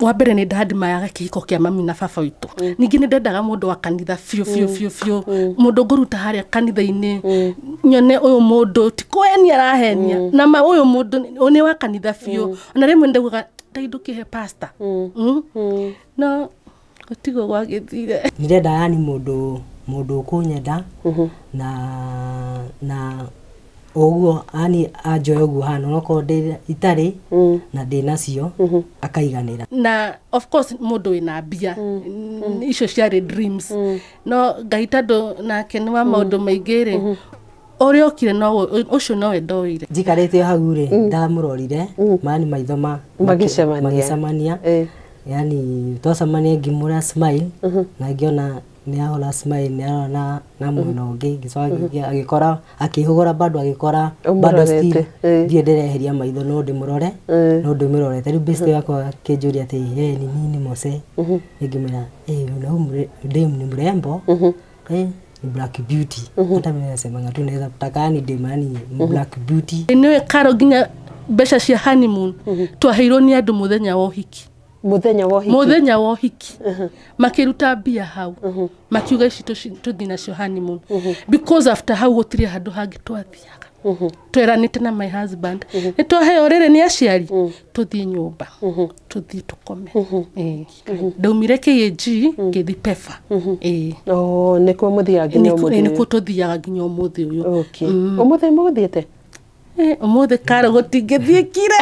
wa mbere nĩ ndadimayaga kĩhiko kĩa mami na baba witũ ningĩ nĩ ndendaga mũndũ wa kanitha biũ mũndũ ngũruta harĩa kanitha-inĩ nyone ũyũ mũndũ ti kũhenia arahenia na ũyũ mũndũ nĩ wa kanitha biũ na rĩmwe ndaugaga ndaindũkĩhe pastor no gũtigwo gwagĩthire nĩrenda yani mũndũ ũkũnyenda na oguo ani ajoya oguo hano noko itarĩ na ndĩnacio akaiganĩra na of course mũndũ wĩna mbia icio ciarĩ dreams no Ngai tondũ nake nĩ wa maũndũ maingĩ-rĩ ũrĩa okire no ũcio nowe ndoire njikarĩte hau rĩ ndamũrorire mani maitho magĩcemania yani twacemania ngĩmũra smile na ngĩona nĩ ahola smile nĩ arona na mwena ũngĩ ngĩcoka agĩkora akĩhũgũra bado agĩkora bado still ndiye ndereheria maitho no ndĩmũrore no ndĩmũrorete rĩu best yakwa kĩnjũria atĩ ni nini Mose ngĩmera ni mrembo Black Beauty hata mimi nasema tunaweza kutakani demani Black Beauty niwe Karo ginya mbeca cia honeymoon twaheirwo ni andu muthenya wa uhiki muthenya wa uhiki makiruta mbia hau makiuga ici tuthi nacio honeymoon because after hau gutiri handu hangi twathiaga tweranite na my husband ni twaheo rĩrĩ ni aciari tuthi nyumba tuthi tukome ndaumire KG ngithi pefa nikuo muthiaga nginya umuthi nikuo tuthiaga nginya umuthi uyu umuthi muguthiete umuthi Karo gutingithiĩkire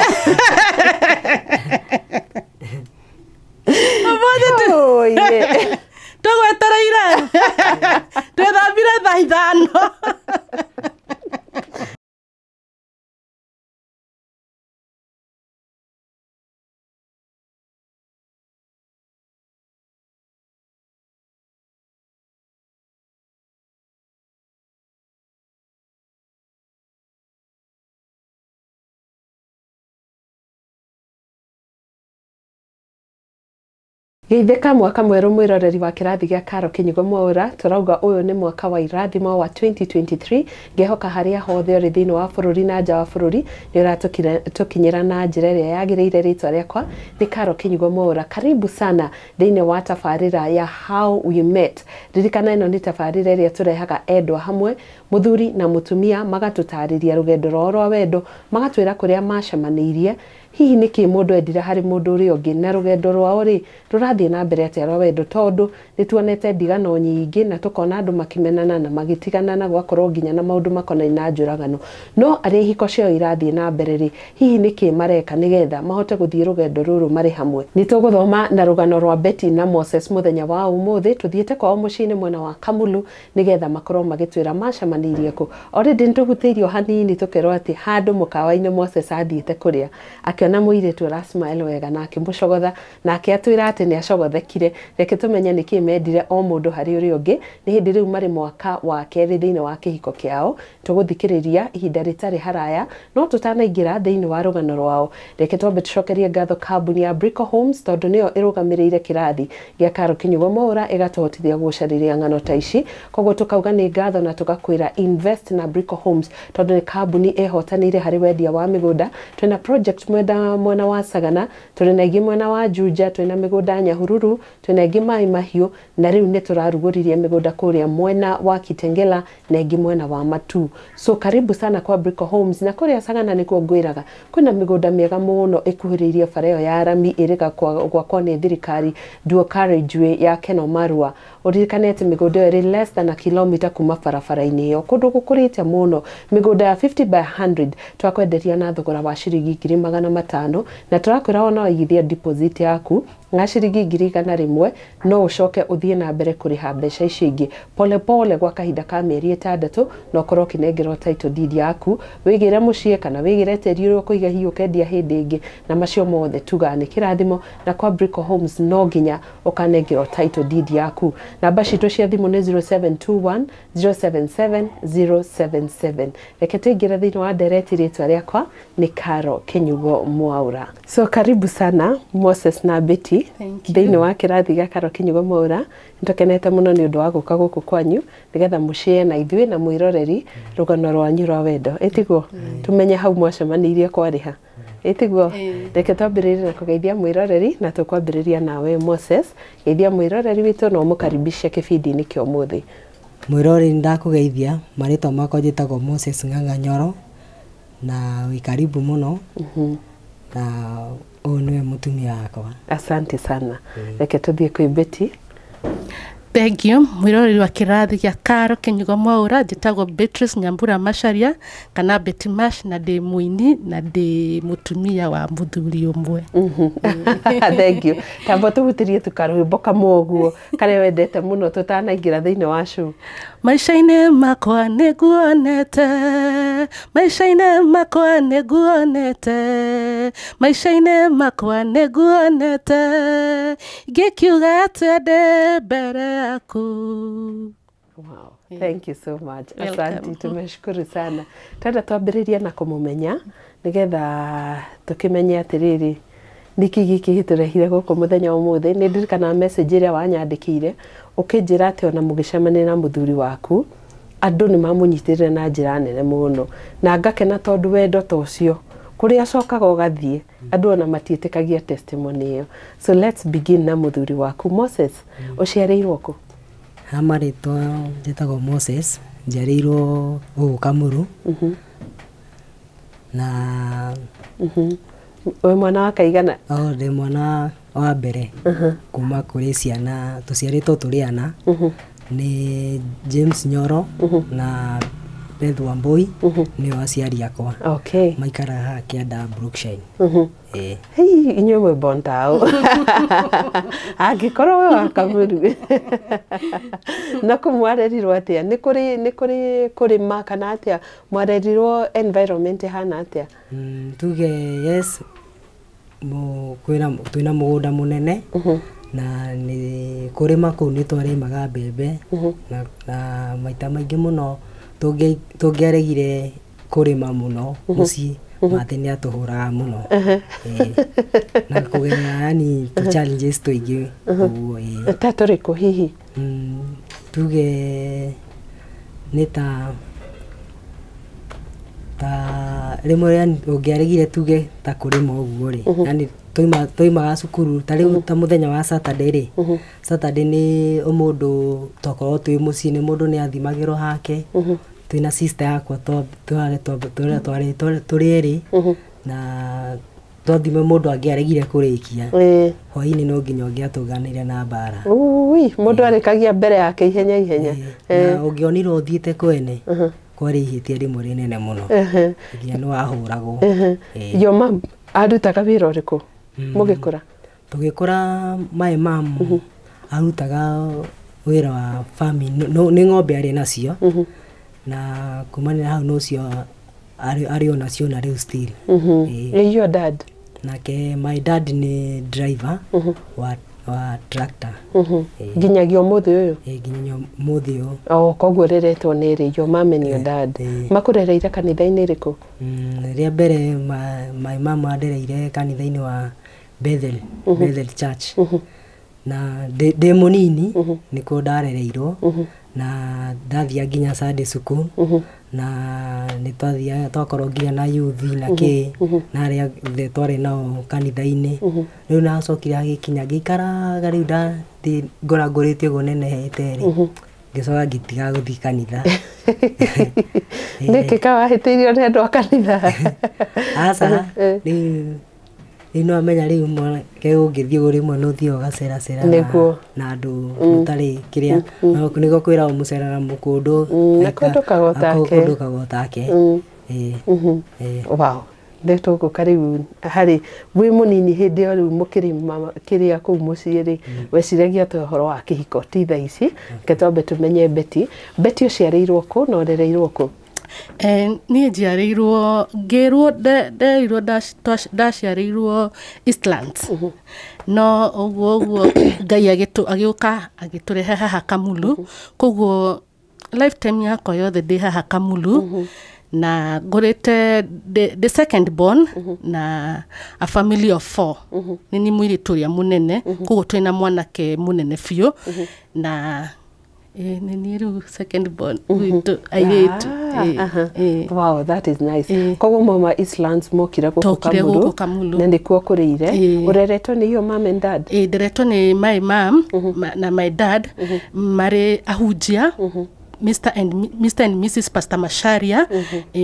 tũgwetereire twĩthambire thaa 5 Geithĩka mwaka mwerũ mwĩroreri wa kĩrathi gĩa Karo Kinyugo Mwaura turauga ũyũ nĩ mwaka wa irathimo wa 2023 ngehoka harĩa hothe ũrĩ thĩinĩ wa bũrũri na nja wa bũrũri nĩ ũratũkinyĩra na njĩra ĩrĩa yagĩrĩire rĩtwa rĩakwa nĩ Karo Kinyugo Mwaura karibu sana thĩinĩ wa tabarĩra ya How We Met ririkana ĩno nĩ tabarĩra ĩrĩa tũrehaga endwa hamwe mũthuri na mũtumia magatũtarĩria rũgendo rwao rwa wendo magatwĩra kũrĩa macemanĩirie hihi niki mũndũ endira harĩ mũndũ ũrĩa ũngĩ na rũgendo rwao rĩ rũrathiĩ na mbere atĩa rwa wendo tondũ nĩtuonete ndigano nyingĩ na tukona andũ makimenana na magitigana na gwakorwo nginya na maũndũ makonainie na njũragano no arĩ hiko cio irathiĩ na mbere rĩ hihi niki mareka nigetha mahote gũthiĩ rũgendo rũrũ marĩ hamwe nĩtũgũthoma na rũgano rwa Betty na Moses muthenya wa ũmũthĩ tuthiĩte kwao mũciĩ-inĩ mwena wa Kamulu nigetha makorwo magĩtwĩra macemanĩirie kũ already nĩtũgũtĩirio hanini tũkerwo atĩ handũ mũkawa-inĩ Moses athiĩte kũrĩa akiona mũirĩtu arasmile wega na akĩmũcogotha na akĩatwĩra atĩ nĩ acogothekire reke tũmenye nĩkĩ mendire o mũndũ harĩ ũrĩa ũngĩ nĩ hĩndĩ rĩu marĩ mwaka wa kerĩ thĩinĩ wa kĩhiko kĩao tũgũthikĩrĩria ihinda rĩtarĩ haraya no tũtanaingĩra thĩinĩ wa rũgano rwao reke twambe tũcokerie ngatho kambuni ya Brico Homes tondũ nĩyo ĩrũgamĩrĩire kĩrathi gĩa Karo Kinyugo Mwaura ĩgatũhotithia gũcarĩria ng'ano ta ici koguo tũkauga nĩ ngatho na tũgakwĩra invest na Brico Homes tondũ nĩ kambuni ĩhotanĩire harĩ wendia wa mĩgũnda twĩna project mwena wa Sagana tũrĩ na ingĩ mwena wa Juja twĩna mĩgũnda Nyahururu twĩna ingĩ Mai Mahiũ na rĩu nĩ tũrarugũririe mĩgũnda kũrĩa mwena wa Kitengela na ingĩ mwena wa Matu so karibu sana kwa Brico Homes na kũrĩa Sagana nĩkuo ngwĩraga kwĩna mĩgũnda mĩega mũno ĩkuhĩrĩirie bara ĩyo ya Arami ĩrĩga gwakwo nĩ thirikari dual carriageway ya Keno Marua ũririkane atĩ mĩgũnda ĩyo ĩrĩ less than a kilometer kuma barabara-inĩ ĩyo kũndũ gũkũrĩte mũno mĩgũnda ya 50 by 100 twakwenderia na thogora wa ciringi 500 na tũrakwĩra ona waigithia deposit yaku na ciringi 100 no ũcoke ũthiĩ na mbere kũrĩha mbeca icio ingĩ pole pole gwa kahinda ka mĩeri 6 na ũkorwo ũkĩnengerwo title deed yaku wĩgĩre mũciĩ kana wĩgĩre tĩri ũrĩa ũkũiga hiũ kendia hĩndĩ ĩngĩ na macio mothe tuga nĩ kĩrathimo na kwa Brico Homes no nginya ũkanengerwo title deed yaku namba citũ cia thimũ nĩ 0721 077 077 reke tũingĩre thĩinĩ wa ndereti rĩtwa rĩakwa nĩ Karo Kinyugo Mwaura so karibu sana Moses na Betty thĩinĩ wa kĩrathi gĩa Karo Kinyugo Mwaura nĩtũkenete mũno nĩ ũndũ wa gũka gũkũ kwanyu nĩgetha mũcĩe na ithuĩ na mwĩroreri rũgano rwanyu rwa wendo ĩtiguo tumenye hau mwacemanĩirie kwarĩ ha Itiguo reke twambĩrĩrie na kũgeithia mwĩroreri na tũkwambĩrĩria nawe Moses geithia mwĩroreri witũ na ũmũkaribishe kĩbindi-inĩ kĩa ũmũthĩ. Mwĩroreri ndakũgeithia marĩtwa makwa njĩtagwo Moses Ng'ang'a Nyoro na wĩ karibu mũno na ũyũ nĩwe mũtumia wakwa. Asante sana. Reke tũthiĩ kwĩ Betty. Thank you. Mwĩroreri wa Kirathi gĩa Karo Kinyugo Mwaura njĩtagwo Beatrice Nyambura Macharia kana Betty Mash na ndĩ mũini na ndĩ mũtumia wa mũthuri ũmwe. Thank you. Tambo tũhutirie tũkarwĩmbo kamwe ũguo karĩa wendete mũno tũtanaingĩra thĩinĩ wa show. Maisha-inĩ makwa nĩguonete, maisha-inĩ makwa nĩguonete, maisha-inĩ makwa nĩguonete, ngĩkiuga twende mbere yaku. Wow, thank you so much. Asante, tumeshukuru sana. Tenda twambĩrĩrie na kũmũmenya nĩgetha tũkĩmenye atĩrĩrĩ nĩkĩ gĩkĩ gĩtũrehire gũkũ mũthenya ũmũthĩ. Nĩ ndirikana message ĩrĩa wanyandĩkĩire ũkĩnjĩra atĩ ona mũgĩcemania na mũthuri waku andũ nĩ mamũnyitĩrĩire na njĩra nene mũno na ngakena tondũ wendo ta ũcio kũrĩa acokaga ũgathiĩ andũ ona matiĩtĩkagia testimony ĩyo. So let's begin na mũthuri waku. Moses, ũciarĩirwo kũ? Marĩtwa njĩtagwo Moses, njiarĩirwo gũkũ Kamulu na wĩ mwana wa kaigana? Ndĩ mwana wa mbere kuma kũrĩ ciana tũciarĩtwo tũrĩ ana nĩ James Nyoro na Beth Wambui nĩo aciari akwa. Okay. Maikaraga haha Kĩanda Brookshire. Hei, inyuĩ mwĩ Bontao. Angĩkorwo wĩ wa Kamulu. Na kũmwarerirwo atĩa? Nĩ kũrĩ kũrĩma kana atĩa? Mwarerirwo environment hana atĩa? Tuge yes, twĩna mũgũnda mũnene na nĩ kũrĩma kũu nĩ twarĩmaga mbembe na maita maingĩ mũno tũngĩaregire kũrĩma mũno mũciĩ mate nĩ atũhũraga mũno na kũgerera yani challenges tũingĩ ũguo. Ta tũrĩkũ hihi? Tuge nĩ ta rĩmwe yani ũngĩaregire tuge ta kũrĩma ũguo rĩ, yani tũimaga cukuru ta rĩu ta mũthenya wa Saturday rĩ, Saturday nĩ mũndũ tokorwo twĩ mũciĩ nĩ mũndũ nĩ athimagĩrwo hake twĩna sister yakwa twarĩ erĩ na twathime mũndũ angĩaregire kũrĩkia hwaĩ-inĩ no nginya ũngĩatũganĩire na mbara. Mũndũ arĩkagia mbere yake ihenya na ũngĩonirwo ũthiĩte kwene kwarĩ ihĩtia rĩmwe rĩnene mũno nginya nĩ wahũragwo. Your mom arutaga wĩra ũrĩkũ mũgĩkũra? Tũgĩkũra my mom arutaga wĩra wa farming, nĩ ng'ombe arĩ nacio na kumanĩra hau nocio arĩ onacio na rĩu still. Your dad? Nake my dad nĩ driver wa tractor. Nginyagia ũmũthĩ ũyũ? Nginyagia ũmũthĩ ũyũ. Koguo reretwo nĩ rĩ, your mom and your dad. Makũrereire kanitha-inĩ rĩkũ? Rĩa mbere my mom andereire kanitha-inĩ wa Bethel Church na ndĩ mũnini nĩkuo ndarereirwo na ndathia nginya Sunday school na nĩ twathiaga twakorwo nginya na youth na kĩ na arĩa twarĩ nao kanitha-inĩ. Rĩu nacokire agĩkinya ngĩikaraga rĩu ndathĩ ngorangũrĩtio ũguo nenehete rĩ ngĩcoka ngĩtiga gũthiĩ kanitha. Nĩkĩ kawahĩtĩirio nĩ andũ a kanitha? Aca rĩu no amenya rĩu mwanake ũngĩthiĩ ũguo rĩmwe no ũthiĩ ũgaceracera na andũ mũtarĩ kĩrĩa nĩguo kwĩragwo mũcerera mũkũndũ na kũndũ kagotake. Wow, ndĩtũgũka rĩu harĩ wĩ mũnini hĩndĩ ĩyo rĩu mũkĩrĩma kĩrĩa kũu mũciĩ rĩ weciragia atĩ ũhoro wa kĩhiko ti thaa ici. Reke twambe tũmenye Betty. Betty ũciarĩirwo kũ na ũrereirwo kũ? Niĩ njiarĩirwo ngĩrwo nderirwo ndaciarĩirwo Eastlands no ũguo Ngai agĩũka agĩtũrehe haha Kamulu, koguo lifetime yakwa yothe ndĩ haha Kamulu na ngũrĩte the second born na a family of 4 nini mũirĩtu ũrĩa mũnene koguo twĩna mwanake mũnene biũ na Nĩ rĩu second born witũ airĩtu. Wow, that is nice. Koguo mama Islands mokire gũkũ Kamulu na nĩkuo kũrĩire. Ũreretwo nĩ your mom and dad? Nderetwo nĩ my mom na my dad marĩ ahunjia. Mr. and Mrs. Pastor Masharia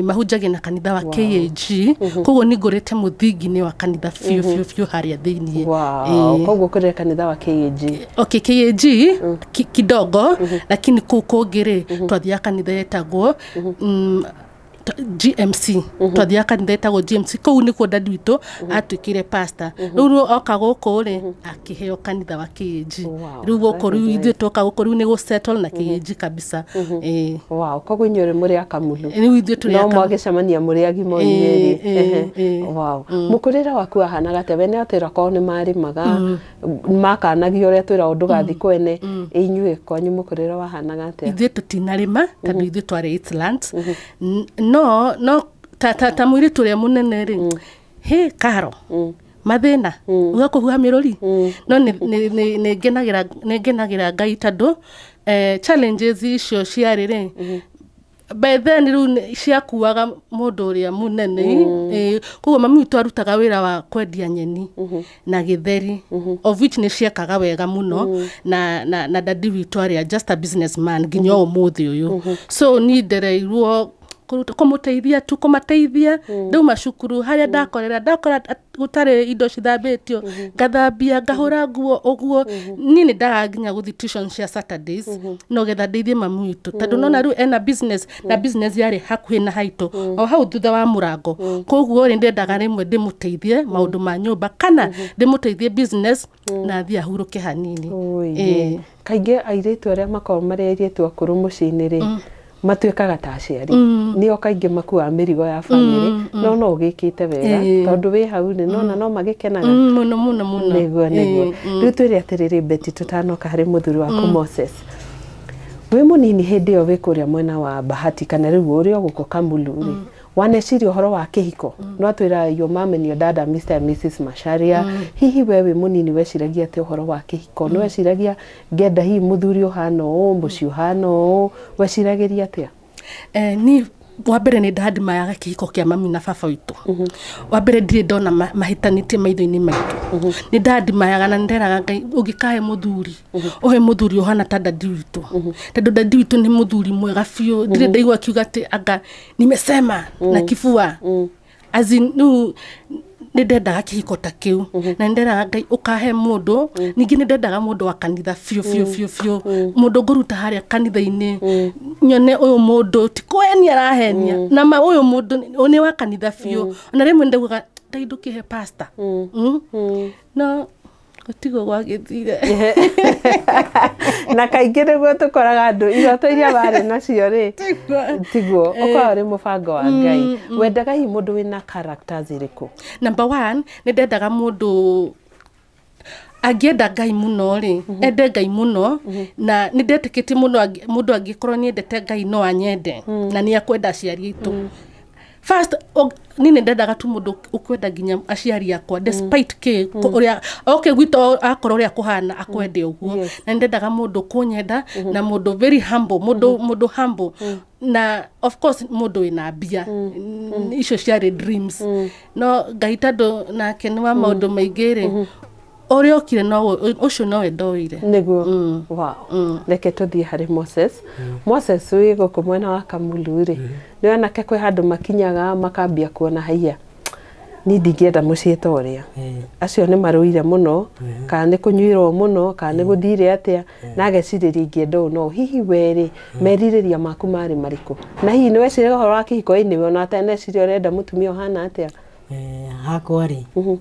mahunjagia na kanitha wa KAG. Koguo nĩ ngũrĩte mũthingi-inĩ wa kanitha biũ harĩa thĩiniĩ. Koguo kũrĩ kanitha wa KAG? Okay, KAG kidogo, lakini kũu kũngĩ twathiaga kanitha yetagwo GMC. Twathiaga kanitha yetagwo GMC. Kũu nĩkuo dad witũ atuĩkire pastor. Rĩu oka gũkũ akĩheo kanitha wa KAG. Rĩu gũkũ ithuĩ twoka gũkũ rĩu nĩ gũsettle na KAG kabisa. Wow, koguo inyuĩ mũrĩ a Kamulu. Rĩu ithuĩ tũrĩ a Kamulu. No mwagĩcemania mũrĩ agima inyuĩ. Wow. Mũkũrĩre waku ahanaga atĩa? We nĩ atĩra kwao nĩ marĩmaga makanagio ũrĩa twĩra ndũgathiĩ kwene. Inyuĩ kwanyu mũkũrĩre wahanaga atĩa? Ithuĩ tũtinarĩma tondũ ithuĩ twarĩ Eastlands. No ta mũirĩtu ũrĩa mũnene he Karo mathĩna ũgakũhuha mĩrũri. No nĩ ngenagĩra Ngai tondũ challenges icio ciarĩ by then rĩu ciakuaga mũndũ ũrĩa mũnene. Koguo mami witũ arutaga wĩra wa kwendia nyeni na gĩtheri, of which nĩ ciekaga wega mũno, na dadi witũ arĩ just a businessman nginya ũmũthĩ ũyũ. So niĩ ndereirwo kũmũteithia tu kũmateithia. Ndauma cukuru harĩa ndakora gũtarĩ indo cithambĩtio ngathambia ngahũra nguo ũguo. Niĩ nĩ ndaga nginya gũthiĩ tuition cia Saturdays no getha ndeithie mami witũ tondũ nona rĩu ena business na business yarĩ hakuhĩ na haitũ o hau thutha wa mũrango. Koguo ndendaga rĩmwe ndĩmũteithie maũndũ ma nyũmba kana ndĩmũteithie business na thiĩ ahurũke hanini. Kaingĩ airĩtu arĩa makoragwo marĩ airĩtu akũrũ mũciĩ-inĩ matuĩkaga ta aciari. Nĩo kaingĩ makuaga mĩrigo ya family. No ũgĩkĩte wega tondũ wĩ hau no magĩkenaga mũno. Nĩguo. Rĩu twĩre atĩrĩrĩ Betty, tũtanoka harĩ mũthuri waku Moses. Wĩ mũnini hĩndĩ ĩyo wĩ kũrĩa mwena wa Bahati kana rĩu ũrĩ gũkũ Kamulu waneciria ũhoro wa kĩhiko? No twĩra your mom and your dad Mr. and Mrs. Masharia. Hihi we wĩ mũnini weciragia atĩ ũhoro wa kĩhiko? No weciragia ngenda hihi mũthuri ũhana ũũ mũciĩ ũhana ũũ? Weciragĩria atĩa? Ni wa mbere nĩ ndadimayaga kĩhiko kĩa mami na baba witũ. Wa mbere ndirĩ ndona mahitanĩtie maitho-inĩ maitũ. Nĩ ndadimayaga na nderaga Ngai ũngĩkahe mũthuri ohe mũthuri ũhana ta dadi witũ. Tondũ dadi witũ nĩ mũthuri mwega biũ. Ndirĩ ndaigua akiuga atĩ anga nimesema na kifua. As in nĩ ndendaga kĩhiko ta kĩu na nderaga Ngai ũkahe mũndũ. Ningĩ nĩ ndendaga mũndũ wa kanitha biũ. Mũndũ ngũruta harĩa kanitha-inĩ nyone ũyũ mũndũ ti kweni arahenia na ũyũ mũndũ nĩ wa kanitha biũ. Na rĩmwe ndaugaga Ngai ndũkĩhe pastor. No gũtigwo gwagĩthire. Na kaingĩ nĩguo tũkoraga andũ iroto iria barĩ nacio tigwo ũkorwo ũrĩ mũbango wa Ngai. Wendaga hihi mũndũ wĩna characters irĩkũ? Number one, nĩ ndendaga mũndũ angĩenda Ngai mũno ende Ngai mũno, na nĩ ndetĩkĩtie mũndũ angĩkorwo nĩ endete Ngai no anyende na nĩ akwenda aciari aitũ. First, nĩ ndendaga tu mũndũ ũkwenda nginya aciari akwa despite ũrĩa gwitũ akorwo ũrĩa kũhana akwende ũguo. Na ndendaga mũndũ kũnyenda na mũndũ very humble, mũndũ humble. Na of course mũndũ wĩna mbia icio ciarĩ dreams. No Ngai tondũ nake nĩ wa maũndũ maingĩ ũrĩa okire ũcio nowe ndoire. Nĩguo. Wow. Reke tũthiĩ harĩ Moses. Moses wĩ gũkũ mwena wa Kamulu nĩ wanake kwĩ handũ makinyaga makambia kuona haiya ni ndingĩenda mũciĩ ta ũrĩa. Acio nĩ marũire mũno kana nĩ kũnyuĩrwo mũno kana nĩ gũthire atĩa na agecirĩria ingĩenda ũũ no. Hihi we merirĩria maku marĩ marĩkũ? Na hihi nĩ weciraga ũhoro wa kĩhiko-inĩ we ona ataneciria ũrenda mũtumia ũhana atĩa? Hakwa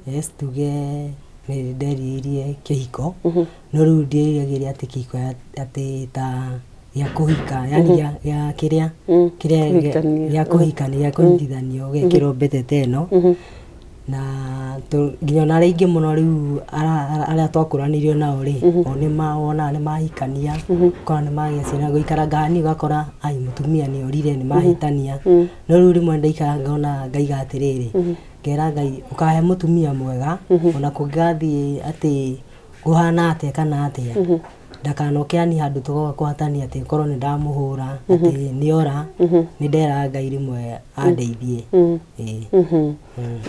yes tuge nĩ nderirie kĩhiko no rĩu ndĩriragĩria atĩ kĩhiko atĩ ta ya kũhika yani ya kĩrĩa ya kũhikania ya kũnyitithanio gĩkĩrwo mbete ĩno. Na nginya na rĩngĩ mũno rĩu arĩa twakũranirio nao o nĩ mawona nĩ mahikania kana nĩ magĩa ciana gũikaranga ni ũgakora ai mũtumia nĩ orire nĩ mahitania. No rĩu rĩmwe ndaikara ngona ngaiga atĩrĩrĩ ngera Ngai ũkahe mũtumia mwega ona kũngathiĩ atĩ ũhana atĩa kana atĩa ndakanoke ani handu tugoka kuhatania ati korwo ni ndamuhura ati ni ora ni ndera Ngai rimwe andeithie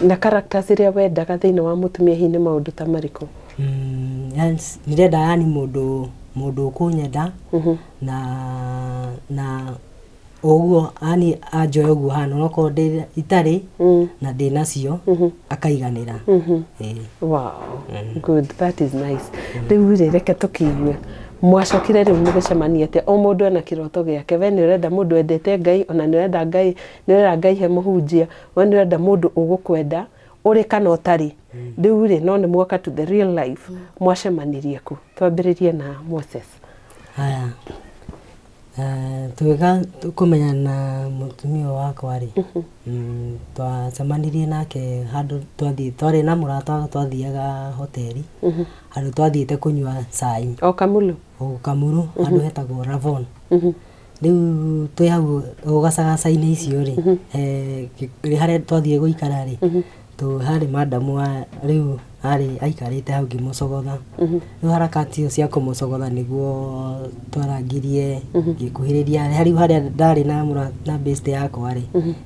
na characters iria wendaga thiini wa mutumia hihi ni maundu ta mariko ni ndenda yani mundu ukunyenda na oguo ani ajoe oguo hano noko itari na ndi nacio akaiganira wow good, that is nice. Riu reke tukiigue mwacokire riu mugicemania ati o mundu ena kiroto giake we ni urenda mundu endete Ngai ona ni urenda Ngai he muhunjia we ni urenda mundu ugukwenda uri kana utari riu ri no ni mwoka to the real life mwacemanirie ku twambiririe na Moses. Haya tuweka kumenya na mutumia wakwa ri twacemanirie nake handu twari na murata twathiaga hoteli handu twathiite kunywa cai Kamulu handu hetagwo Ravon riu twi hau ugacagaca-ini icio ri haria twathie guikara ri tu hari madamu wa riu ari aikarite hau ngimucogotha riu harakati icio cia kumucogotha niguo twarangirie ngikuhiriria hariu haria ndari na best yakwa ri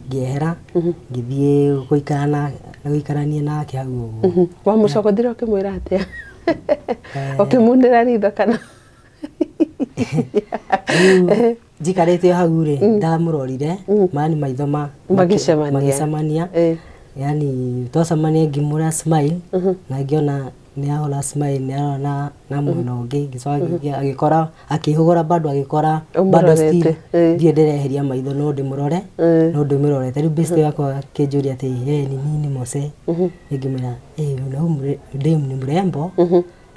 ngiehera ngithie guikarania nake hau uguo wa mucogothira ukimwira atia ukimundira ritho kana jikarite hau ri ndamurorire mani maitho magicemania yani twacemania ngimura smile na ngiona ni ahola smile ni arona na mwena ungi gicoka agikora akihugura bado agikora bado still thie ndireheria maitho no ndimurore no ndimirore tari best yakwa kinjuria ati ni nini Mose ngimira dem ni mrembo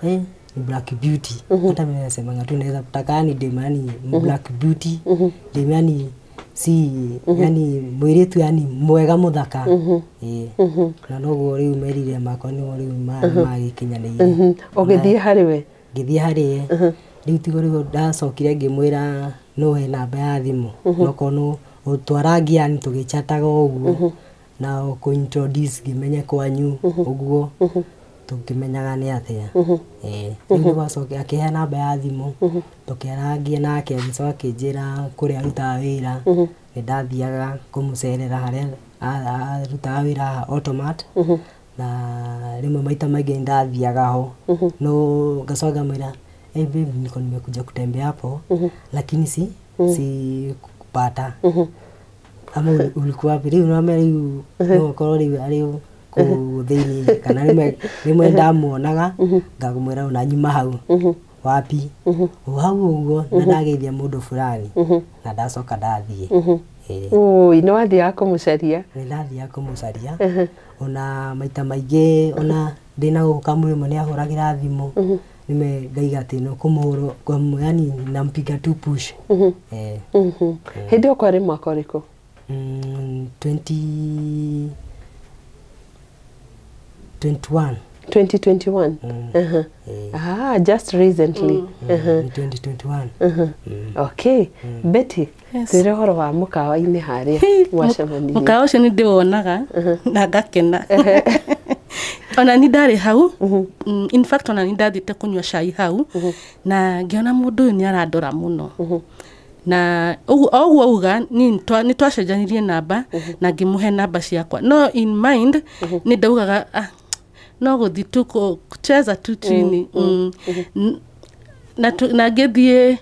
ni black beauty hata mimi nasema ngatu naweza kutakani demani black beauty demani si yani mwiritu yani mwega muthaka na noguo riu merire makwa ni riu magikinyanire ugithie hari we ngithie hari riu tigo riu ndacokire ngimwira no he namba ya thimu noko no utwarangia ni tugichataga uguo na ku introduce gimenye kwanyu uguo tukimenyaga ni atia riu wacoke akihe namba ya thimu tukiarangia nake gicoka kinjira kuri aruta wira ni ndathiaga kumucerera haria aruta wira automat na rimwe maita maingi ndathiaga ho no gacoka mwira babe niko nimekuja kutembea hapo lakini si kupata ama ulikuwa wapi riu na riu no korwo riu ariu kuthini kana rimwe ndamuonaga ngagumwira una nyuma hau wapi hau uguo na ndageithia mundu fulani na ndacoka ndathie ino wathia kumucaria ndathia kumucaria ona maita maingi ona ndina gukamwe mwe ni ahuragira thimu nime ngaiga ati no kumuhuro yani nampiga tu push hindi okwari mwaka uriko 2021 just recently 2021 okay Betty tire horo wa mukawa-ini haria mwacemanirie mukawa ucio ni ndiwonaga na ngakena ona ni ndari hau in fact ona ni ndathite kunywa cai hau na ngiona mundu uyu ni arandora muno na oguo uga ni twacenjanirie namba na ngimuhe namba ciakwa no in mind ni ndaugaga no guthi tu kucheza tu chini na ngithie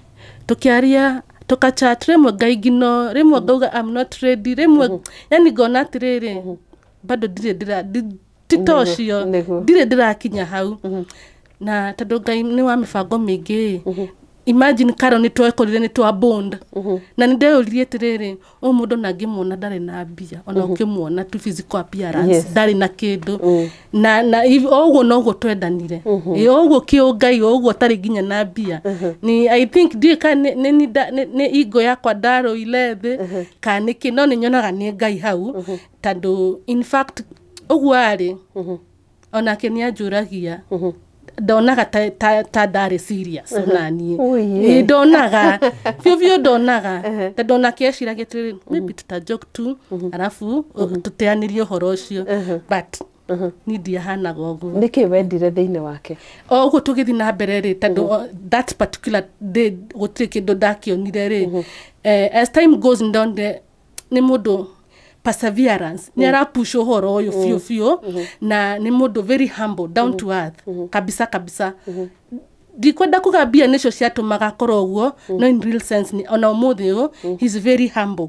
tukiaria tukachat rimwe ngaigino rimwe ngauga I'm not ready rimwe yani ngona atiriri bado titocio ndire ndirakinya hau na tondu Ngai ni wa mibango mingi imagine karo ni twekorire ni twa bond na ni ndeyuririe tiriri o mundu nangimwona ndari na mbia ona ukimwona tu physical appearance ndari na kindu na oguo noguo twendanire oguo kiungai oguo tari ginya na mbia ni I think ndika ni igo yakwa ndaro ilethi kaniki no ni nyonaga ni Ngai hau tondu in fact oguo ari ona kenia anjuragia donaga ta ndari serious nani donaga fio donaga ta dona kieshiragia maybe tuta joke tu alafu tuteanirie horo ucio but ni ndiahanaga ũguo. Nĩkĩ wendire thĩinĩ wake? Ũguo tũgĩthiĩ na mbere rĩ, tondũ that particular day gũtirĩ kĩndũ ndakĩonire rĩ. As time goes down nĩ mũndũ perseverance, ni arapush ũhoro ũyũ fiũ na nĩ mũndũ very humble, down to earth, kabisa. Ndikwenda kugambia nicio ciatũmaga korwo ũguo, no in real sense ni ona ũmũthĩ ũyũ he's very humble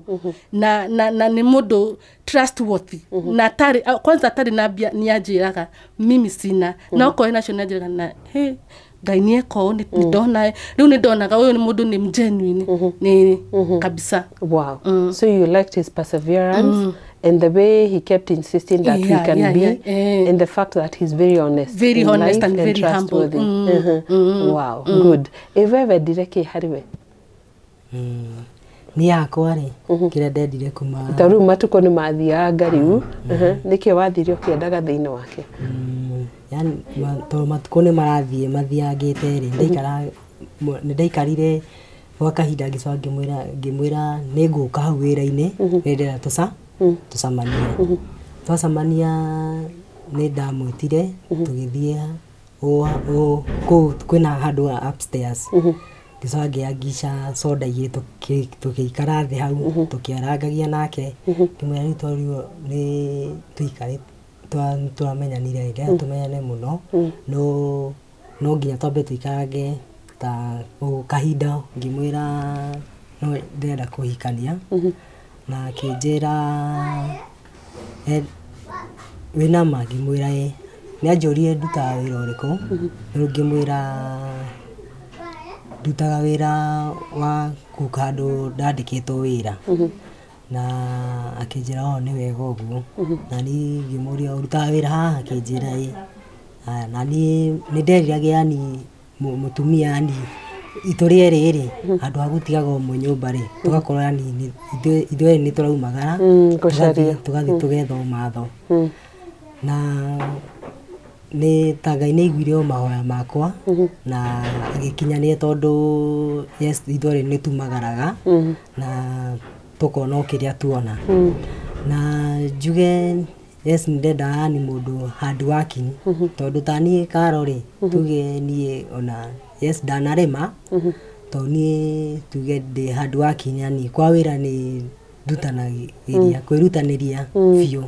na nĩ mũndũ trustworthy na kwanza tari na mbia ni anjĩraga mimi sina no koe nacio nĩ anjĩraga na hey Ngai nĩ eko nĩ ndona rĩu nĩ ndonaga ũyũ nĩ mũndũ nĩ genuine nĩ kabisa. Wow. So you liked his perseverance and the way he kept insisting that he can be and the fact that he's very honest and very humble. Wow, good. Ewe direke hariwe ni yakwa ri kĩrĩa ndendire kuma ta rĩu matuko nĩ mathianga rĩu nĩkĩ wathire ũkĩendaga thĩinĩ wake? Yani to matuko nĩ marathiĩ mathiangĩte rĩ ndaikarire gwa kahinda ngĩmwĩra nĩ ngũka hau wĩra-inĩ rĩrĩa twacamania nĩ ndamwĩtire tũgĩthiĩ kwĩna handũ upstairs ngĩgica soda igĩrĩ tũgĩikara thĩ hau tũkĩarangagia nake ngĩmwĩra rĩu tondũ nĩ tũikare tũramenyanire rĩrĩa tũmenyane mũno no nginya twambe tũikarange ta kahinda ngĩmwĩra no ndĩrenda kũhikania na akĩnjĩra wĩna ma ngĩmwĩra nĩ anjũrire ndutaga wĩra ũrĩkũ rĩu ngĩmwĩra ndutaga wĩra wa gũka handũ ndandĩkĩtwo wĩra na akĩnjĩra nĩ wega ũguo na niĩ ngĩmũria ũrutaga wĩra haha akĩnjĩra na niĩ nĩ nderiraga yani mũtumia yani itũrĩ rĩrĩ andũ a gũtigaga ũmwe nyũmba rĩ tũgakorwo yani ithuĩ nĩ tũraumagara tũgathiĩ tũgetha matho na nĩ ta Ngai nĩ aiguire mahoya makwa na agĩkinyanĩra tondũ ithuĩ nĩ tumagaraga na tũkona kĩrĩa tuona na njuge nĩ ndenda yani mũndũ hard working tondũ ta niĩ Karo rĩ tuge niĩ ona ndanarĩma tondũ niĩ tuge ndĩ hard working yani kwa wĩra nĩ ndutanagĩria kwĩrutanĩria biũ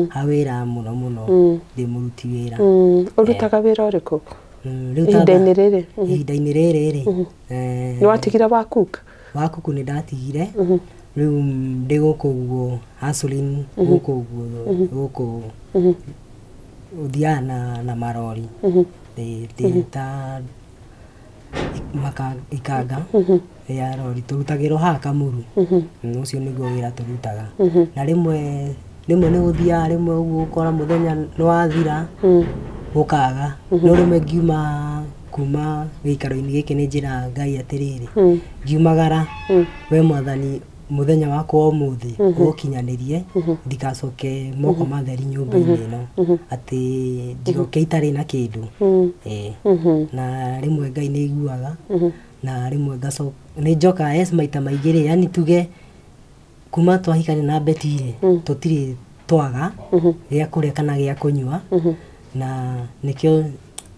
ha wĩra mũno ndĩ mũruti wĩra. Ũrutaga wĩra ũrĩkũ ihinda-inĩ rĩrĩ nĩ watigire wa cook nĩ ndatigire rĩu ndĩ gũkũ ũguo hustling gũkũ ũguo ũthiaga na marori ndĩ ta ikanga ya rori tũrutagĩrwo haha Kamulu ũcio nĩguo wĩra tũrutaga na rĩmwe nĩ gũthiaga rĩmwe ũguo ũkora mũthenya nĩ wathira gũkaga no rĩmwe ngiuma kuma gĩikaro-inĩ gĩkĩ nĩ njĩra Ngai atĩrĩrĩ ngiumagara we Mwathani mũthenya wakwa ũmũthĩ ũkinyanĩrie ndikacoke moko matheri nyũmba-inĩ ĩno atĩ ndigoke itarĩ na kĩndũ na rĩmwe Ngai nĩ aiguaga na rĩmwe nĩ njokaga maita maingĩ rĩ yani tuge kuma twahikania na Betty tũtirĩ twaga gĩa kũrĩa kana gĩa kũnyua na nĩkĩo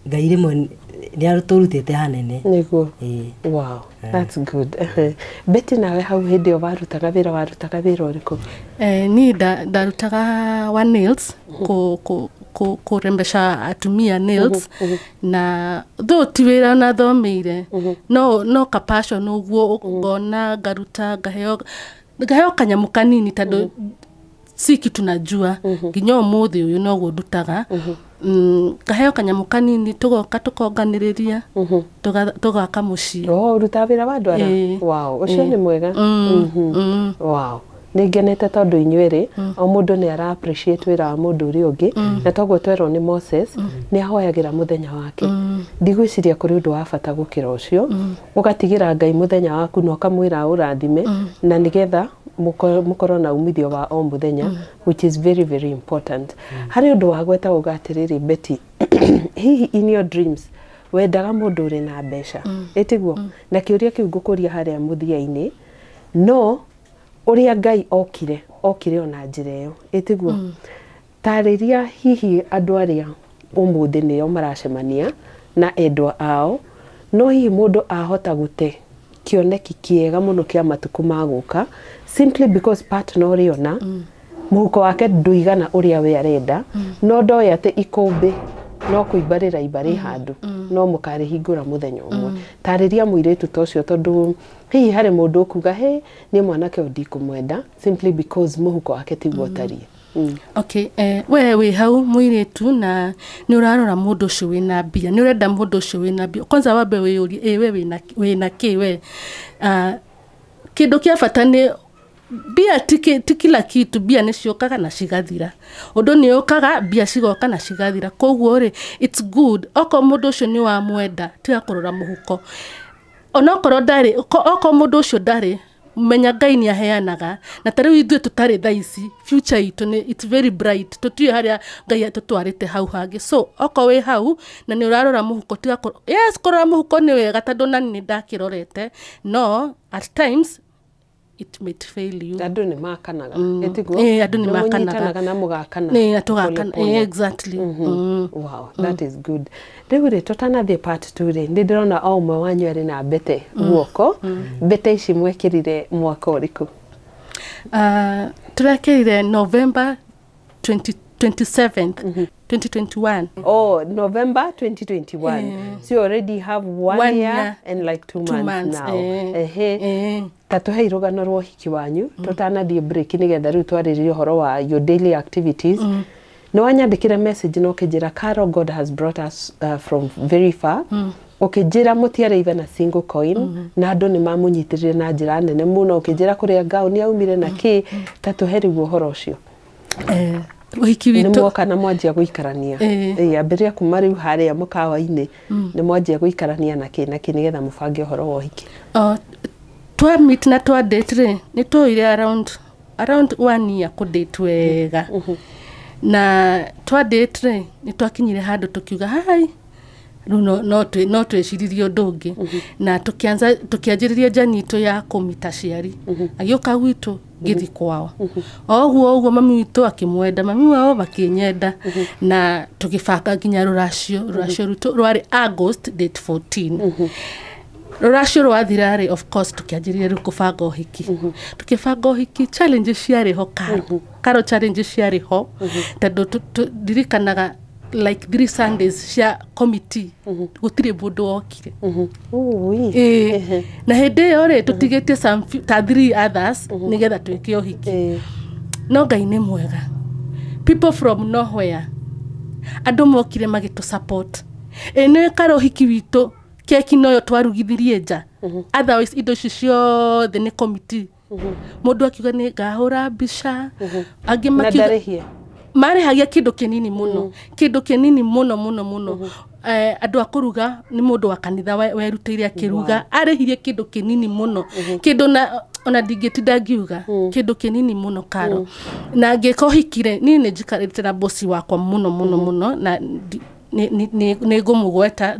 Ngai rĩmwe nĩ atũrutĩte hanene nĩguo. Wow, that's good. Betty nawe hau hĩndĩ ĩyo warutaga wĩra ũrĩkũ? Niĩ ndarutaga wa nails kũrembesha atumia nails na though ti wĩra na thomeire no ka passion ũguo ngona ngaruta ngaheo kanyamũ kanini tondũ si kitu najua nginya ũmũthĩ ũyũ noguo ndutaga ngaheo kanyamũ kanini tũgoka tũkonganĩrĩria tũgaka mũciĩ. Ũruta wĩra wa andũ ara? Wow, ũcio nĩ mwega. Wow, nĩ ngenete tondũ inyuĩ o mũndũ nĩ ara appreciate wĩra wa mũndũ ũrĩa ũngĩ na toguo twerwo nĩ Moses nĩ ahoyagĩra mũthenya wake. Ndigwĩciria kũrĩ ũndũ wa bata gũkĩra ũcio ũgatigĩra Ngai mũthenya waku na ũkamwĩra ũrathime na nĩgetha mũkorwo na umithio wa o mũthenya which is very very important. Harĩ ũndũ wa gweta ũgatĩrĩrĩ Betty hihi in your dreams wendaga mũndũ ũrĩ na mbeca ĩtiguo na kĩũria kĩu ngũkũria harĩa mũthia-inĩ no ũrĩa Ngai okire ona njĩra ĩyo ĩtiguo Tarĩria hihi andũ arĩa ũmũthĩ nĩo maracemania na endwa ao, no hihi mũndũ ahota gũte kĩoneki kĩega mũno kĩa matukũ magũka simply because partner ũrĩona mũhuko wake ndũigana ũrĩa we arenda, no ndoĩ atĩ ikũmbĩ no kũimbarĩra ibarĩ handũ no mũkarĩhingũra mũthenya ũmwe. Tarĩria mũirĩtu ta ũcio tondũ hihi harĩ mũndũ ũkuga he nĩ mwanake ndikũmwenda simply because mũhuko wake tiguo ũtariĩ. Okay, we wĩ hau mũirĩtu na nĩ ũrarora mũndũ ũcio wĩna mbia, nĩ ũrenda mũndũ ũcio wĩna mbia. Kwanza wambe wĩyũrie we wĩna kĩ we. Kĩndũ kĩa bata nĩ bia ti kila kitu, bia nĩ ciokaga na cigathira. Ũndũ nĩ ũkaga bia cigoka na cigathira. Koguo rĩ it's good okorwo mũndũ ũcio nĩ wa mwenda tiga kũrora mũhuko. Onokorwo ndarĩ okorwo mũndũ ũcio ndarĩ menya Ngai nĩ aheanaga na tarĩu ithuĩ tũtarĩ thaa ici future itũ it's very bright, tũtiũĩ harĩa Ngai atũtwarĩte hau hangĩ. So okorwo wĩ hau na nĩ ũrarora mũhuko tiga yes kũrora mũhuko nĩ wega tondũ na nĩ ndakĩrorete, no at times it might fail you. Andũ nĩ makanaga. Andũ nĩ makanaga na mũgakana. Atũgakana exactly. Wow, that is good. Rĩu rĩ tũtanathiĩ part 2 rĩ nĩ ndĩrona o ũmwe wanyu arĩ na mbete guoko. Mbete ici mwekĩrire mwaka ũrĩkũ? Tũrekĩrire November 27th 2021. Oh, November 2021. So you already have one year and like 2 months now. Tatuhe irũgano rwa ũhiki wanyu tũtanathiĩ break nĩgetha rĩu twarĩrĩrie ũhoro wa your daily activities. No wanyandĩkĩre message no kĩnjĩra Carol, God has brought us from very far. Ukĩnjĩra mũtiarĩ even a single coin na andũ nĩ mamũnyitĩrĩire na njĩra nene mũno. Ukĩnjĩra kũrĩa ngaũni aumire na kĩ, tatuhe rĩu ũhoro ũcio. Ũhiki witũ nĩ mwoka na mwanjia gũikarania. Ambĩrĩria kuma rĩu harĩa mũkawa-inĩ nĩ mwanjia gũikarania na kĩ nĩgetha mũbange ũhoro wa ũhiki. Twa meet na twa date rĩ nĩ tũire around 1 year kũ date wega. Na twa date rĩ nĩ twakinyire handũ tũkiuga hai no twĩciririe ũndũ ũngĩ na tũkĩanjĩrĩria njani itũ ya kũmita ciari. Agĩũka gwitũ ngĩthi kwao oguo mami witũ akĩmwenda, mami wao makĩnyenda na tũgĩbanga nginya rũracio rwitũ rwarĩ August date 14. Rũracio rwathira of course tũkĩanjĩrĩria rĩu kũbanga ũhiki. Tũkĩbanga ũhiki challenges ciarĩ ho Karo challenges ciarĩ ho tondũ ndirikanaga like 3 Sundays cia committee gũtirĩ mũndũ wokire. Na hĩndĩ ĩyo rĩ tũtigĩtie some 3 others nĩgetha twĩke ũhiki. No Ngai nĩ mwega. People from nowhere andũ mokire magĩtũ support. Nĩ Karo ũhiki witũ keki noyo twarugithirie nja. Otherwise indo ici ciothe nĩ committee. Mũndũ akiuga nĩ ngahũra mbica angĩ makiuga marĩhagia kĩndũ kĩnini mũno, kĩndũ kĩnini mũno. Andũ akũruga nĩ mũndũ wa kanitha werutĩire akĩruga arĩhirie kĩndũ kĩnini mũno, kĩndũ ona ndingĩtinda ngiuga kĩndũ kĩnini mũno Karo. Na ngĩka ũhikire niĩ nĩ njikarĩte na bosi wakwa mũno na nĩ ngũmũgweta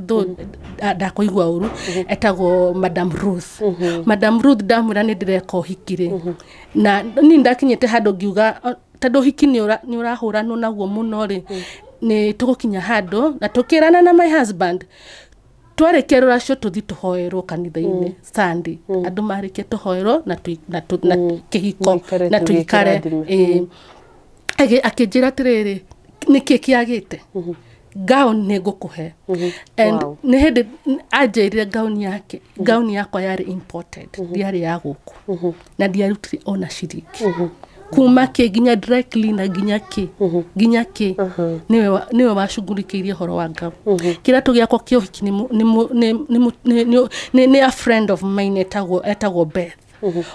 ndakũigua ũru etagwo Madam Ruth. Madam Ruth ndamwĩra nĩ ndĩreka ũhikire na niĩ ndakinyĩte handũ ngiuga tondũ ũhiki nĩ ũrahũranwo naguo mũno rĩ nĩ tũgũkinya handũ na tũkĩrana na my husband twarĩkia rũracio tũthi tũhoerwo kanitha-inĩ Sunday. Andũ marĩkia tũhoerwo na kĩhiko na tũikare. Akĩnjĩra atĩrĩrĩ nĩkĩ kĩagĩte gown nĩ ngũkũhe. And nĩ hĩndĩ anjĩrire gown yakwa yarĩ imported, ndiarĩ ya gũkũ na ndiarutire ona ciringi. Kuma kĩ nginya dry cleaner nginya kĩ niwe wacugurikĩirie horo wa gown. Kĩratũ gĩakwa kĩa ũhiki nĩ a friend of mine etagwo Beth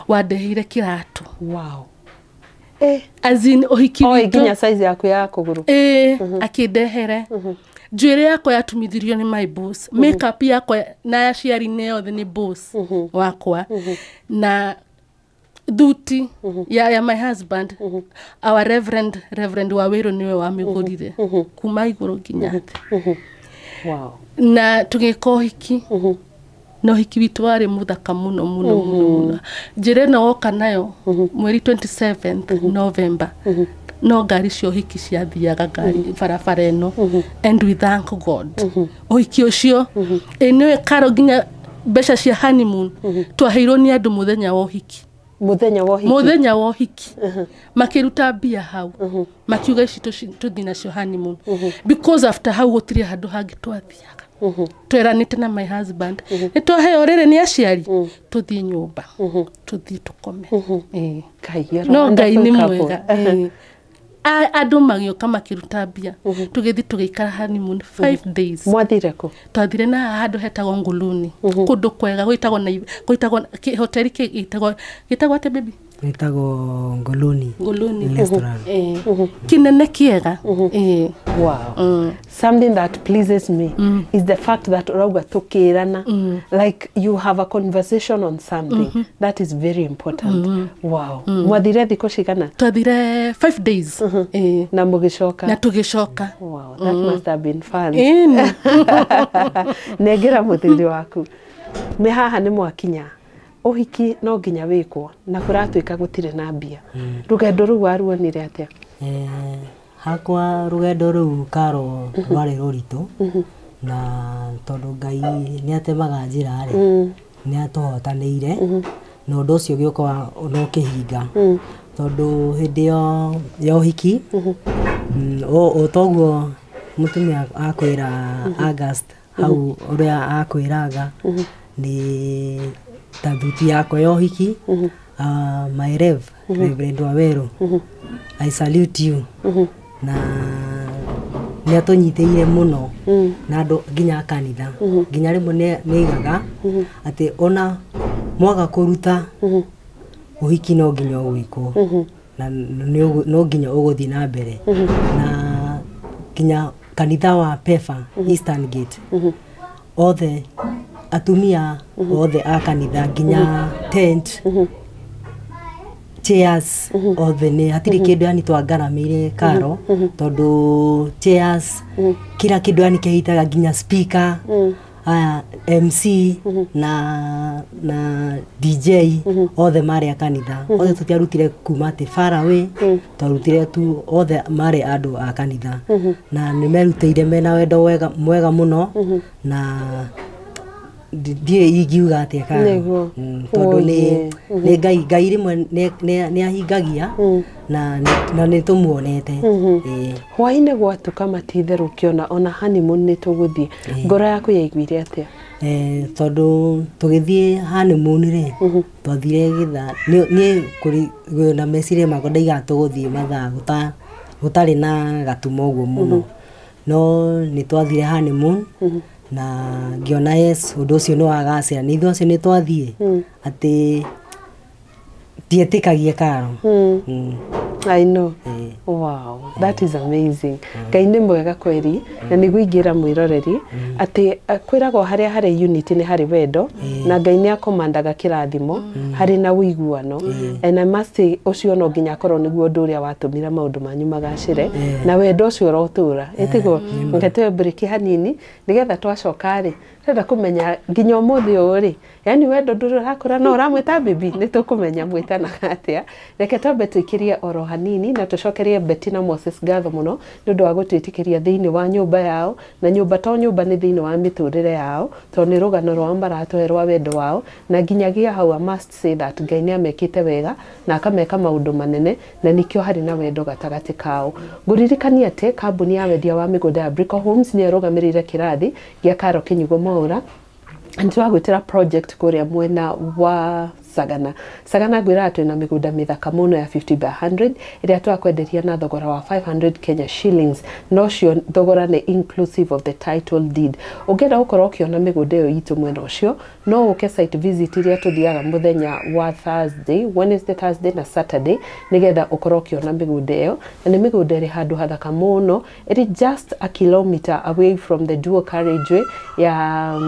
wandeheire kĩratũ. Wow. As in ũhiki witũ nginya size yaku ya kũgũrũ. Akĩndehere njuĩrĩ yakwa yatumithirio nĩ my boss, makeup yakwa na yaciari yothe nĩ boss wakwa na thuti ya my husband our reverend Waweru niwe wamĩgũrire kuma igũrũ nginya thĩ. Na tũgĩka ũhiki no ũhiki witũ warĩ mũthaka mũno. Njĩra ĩno woka nayo mweri 27th November no ngari cio hiki ciathiaga ngari barabara ino and we thank God uhiki ucio ene karo ginya mbeca cia honeymoon twaheirwo ni andu muthenya wa uhiki muthenya wa uhiki makiruta mbia hau makiuga ici tuthi nacio honeymoon because after hau gutiri handu hangi twathiaga tweranite na my husband nitwaheo riri ni aciari tuthi nyumba tuthi tukome no ngai ni mwega andu magioka makiruta mbia tugithi tugiikara honeymoon 5 days mwathire ku twathire na handu hetagwo Nguluni kundu kwega gwitagwo hoteli gitagwo ate baby gitagwo Nguluni restaurant kinene kiega wow something that pleases me is the fact that urauga tukirana like you have a conversation on something that is very important wow mwathire thiko cigana twathire 5 days na mugicoka na tugicoka wow that must have been fun negera muthiri waku me haha ni mwakinya uhiki no nginya wikwo na kuratuika gutire na mbia rugendo ru waruonire atia hakwa rugendo ru karo rwari ruritu na tondu ngai ni atemaga njira ri ni atuhotanire no undu ucio gioka no kihinga tondu hindi yo uhiki o toguo mutumia akwira August hau uria akwiraga ni tabuti yako yo hiki my Reverend Waweru I salute you na ni atonyiteire muno na andu ginya kanitha ginya rimwe ni igaga ati ona mwaga kuruta uhiki no ginya gwiko na no ginya uguthi na mbere na ginya kanitha wa Pefa Eastern Gate othe atumia othe akanitha ginya tent chairs othe ni hatiri kindu yani twangaramire karo tondu chairs kila kindu yani kihitaga ginya speaker MC na DJ othe mari akanitha othe tutiarutire kuma ati far away twarutire tu othe mari andu akanitha na nimerutire mena wendo mwega muno na die igiuga atia kana tondu ni ngai rimwe ni ahingagia na ni tumuonete hwaine gwatuka matitherũ kiona ona honeymoon ni tuguthie ngoro yaku yaiguire atia tondu tugithie honeymoon ri twathire githa ni kuri na meciria makwa ndaiga tuguthie mathaa gutari na gatumo uguo muno no ni twathire honeymoon na ngiona yes undu ucio no agacira ni ithu acio ni twathie ati dietikagie karo I know wow that is amazing Ngai ni mwega kweri na ni guingira mwiroreri ati kwiragwo haria hari unity ni hari wendo na Ngai ni akomandaga kirathimo hari na uiguano and I must say ucio no nginya korwo niguo ndu uria watumira maundu manyu magacire na wendo ucio rotura etigo ngetwe break hanini nigetha twacoka ri renda kumenya nginya umuthi uri yani wendo ndu rakura no ramwita bibi ni tukumenya mwitana atia reke twambe twikirie oro hanini na tucokerie Betty&Moses gatho muno ndu wa gutwitikiria thiini wa nyumba yao na nyumba to nyumba ni thiini wa miturire yao to ni rugano rwa mbaratu rwa wendo wao na nginyagia hau I must say that Ngai ni amekite wega na akameka maundu manene na nikio hari na wendo gatagati kao nguririkania ate kambuni ya wendia wa migunda ya Brico Homes ni rugamirire Kirathi gia Karo Kinyugo Mwaura ntwagwitira project kuria mwena wa Sagana gwira twina migunda mithaka muno ya 50 by 100 iria twakwenderia na thogora wa 500 Kenya shillings no cio thogora ni inclusive of the title deed ugenda ukorwo kiona migunda yo itu mwena ucio no uke site visit iria tuthiaga muthenya wa Thursday Wednesday Thursday na Saturday nigetha ukorwo kiona migunda yo na ni migunda iri handu hathaka muno it is just a kilometer away from the dual carriageway ya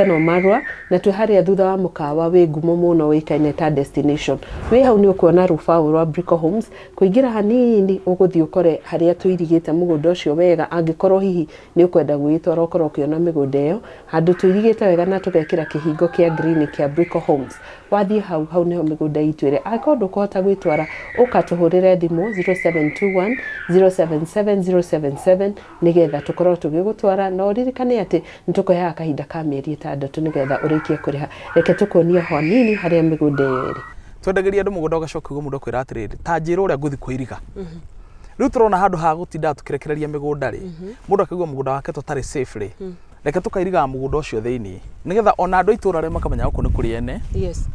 no marua na twi haria thutha wa mukawa wi ngumo muno wikaine ta destination wi hau ni ukuona rufau rwa Brico Homes kuingira hanini uguthi ukore haria tuirigite mugunda ucio wega angikorwo hihi ni ukwenda gwitwara ukorwo ukiona migunda iyo handu tuirigite wega na tugekira kihingo kia green kia Brico Homes wathie hau niho migunda itwire akondo kuhota gwitwara ukatuhurire thimu 0721 077077 nigetha tukorwo tugigutwara no ririkane ati nitukoya kahinda ka mieri 6 nigetha urikie kuriha reke tukonia hanini haria migunda iri twendageria andu mugunda ugacoka ugo mundu kwira atiriri ta njira uria nguthi kuiriga riu turona handu ha gutinda tukirekereria migunda ri mundu akigwa mugunda wake tutari safe ri reke tukairiga mugunda ucio thiini nigetha ona andu itura ri makamenya guku ni kuri ene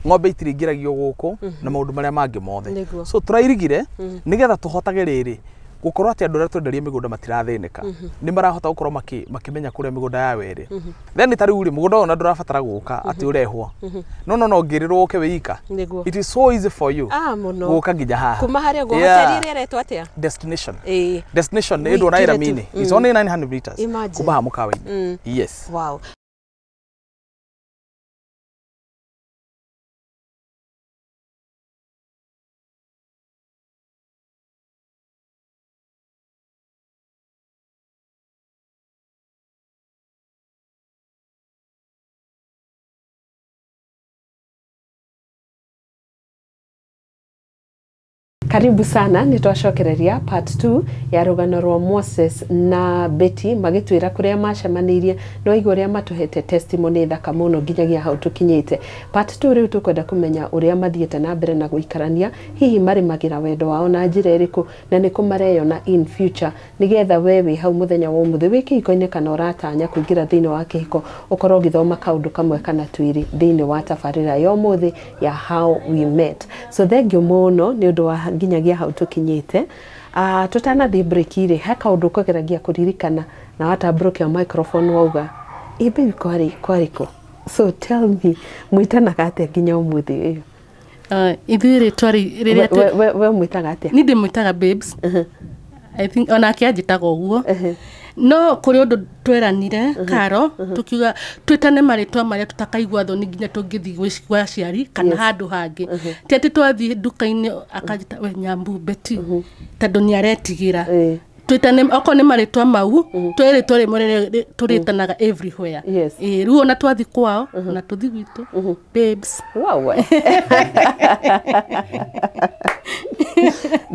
ng'ombe itiringiragio guku na maundu maria mangi mothe so turairigire nigetha tuhotage riri gukorwo ati andu aria twenderia migunda matirathinika ni marahota gukorwo makimenya kuria migunda ya weri then tariu ri mugunda ona ndurabatara guka ati urehwo no ngirirwo ke wika it is so easy for you guka nginya haha kuma haria guhoteria retwa atia destination ni ndo naira mini is only 900 meters kuma mukawa-ini yes wow Karibu sana nitwacokereria part 2 ya rugano rwa Moses na Betty magitwira kuria macemanirie no igoria matuhete testimony thaka muno nginyagia hau tukinyite part 2 riu tukwenda kumenya uria mathiete na mbere na guikarania hihi mari magira wendo wao na njira iriku na niku mareyona in future nigetha wewe hau muthenya wa umuthi wiki ikoine kana uratanya kuingira thiini wa kihiko ukorwo githoma kaundu kamwe kana twiri thiini wa tabarira ya umuthi ya how we met so thank you muno ni undu wa nginyagia hau tukinyite tutana thi break ire ha kaundu kugeragia kuririkana na wata broke ya microphone wauga ibe kwariko so tell me mwitana kate nginya umuthi ithire twari riria we mwitaga atia ni ndimwitaga babes I think ona kianjitaga uguo no kuri undu tweranire karo tukiuga twitane maritwa maria tutakaigwa thoni nginya tungithi gwa ciari kana handu hangi ti ati twathi nduka-ini akajita we Nyambu Betty tondu ni aretigira twitane oko ni maritwa mau twere tore morere turitanaga everywhere riu ona twathi kwao na tuthi gwitu babes wow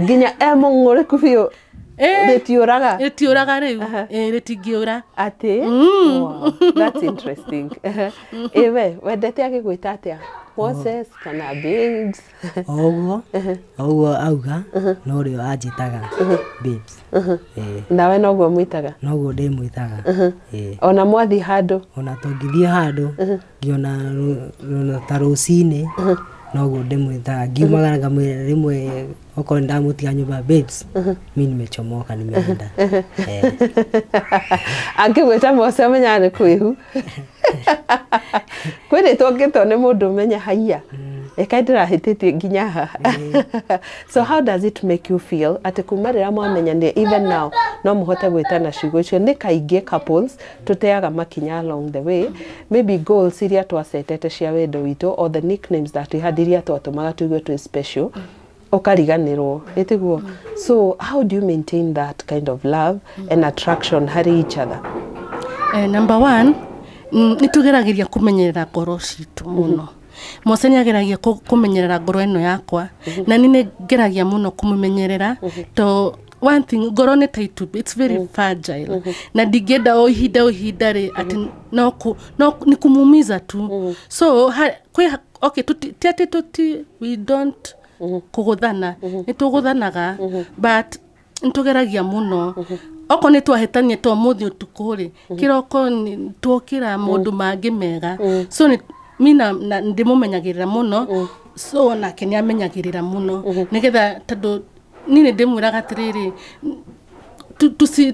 nginya emongore kufio retiuraga riu retingiura ati wow that's interesting ewe wendete agigwita atia Moses kana babes oguo auga no rio anjitaga babes nawe noguo mwitaga noguo ndimwitaga ona mwathi handu ona tungithie handu ngiona ta rucini noguo ndimwitaga ngiumagaraga rimwe oko ndamutiga nyumba babes mimi nimechomoka nimeenda angigwita Mose menya ni kwihu kwire tongito ni mundu menya haiya ekaidira hitete nginya haha so how does it make you feel ati kumarira mwamenyane even now no muhote gwitana ciugo icio ni kaingi couples tuteaga makinya along the way maybe goals iria twasetete cia wendo witu or the nicknames that we had iria twatumaga tuigwe twi special okariganirwo etiguo so how do you maintain that kind of love and attraction hari each other number 1 nitugeragiria kumenyerera ngoro citu muno Mose ni ageragia kumenyerera ngoro eno yakwa na nini ngeragia muno kumumenyerera to one thing ngoro ni tight it's very fragile na digeda o ihinda ri ati no ni kumumiza tu so okay tuti we don't kuguthana nituguthanaga but ntugeragia muno oko ni twahetanie to muthi utukuri kiroko ni twokira mundu mangi mega so ni mina ndimumenyagirira muno so na kenya amenyagirira muno nigetha tondu nini ndimwiraga atiriri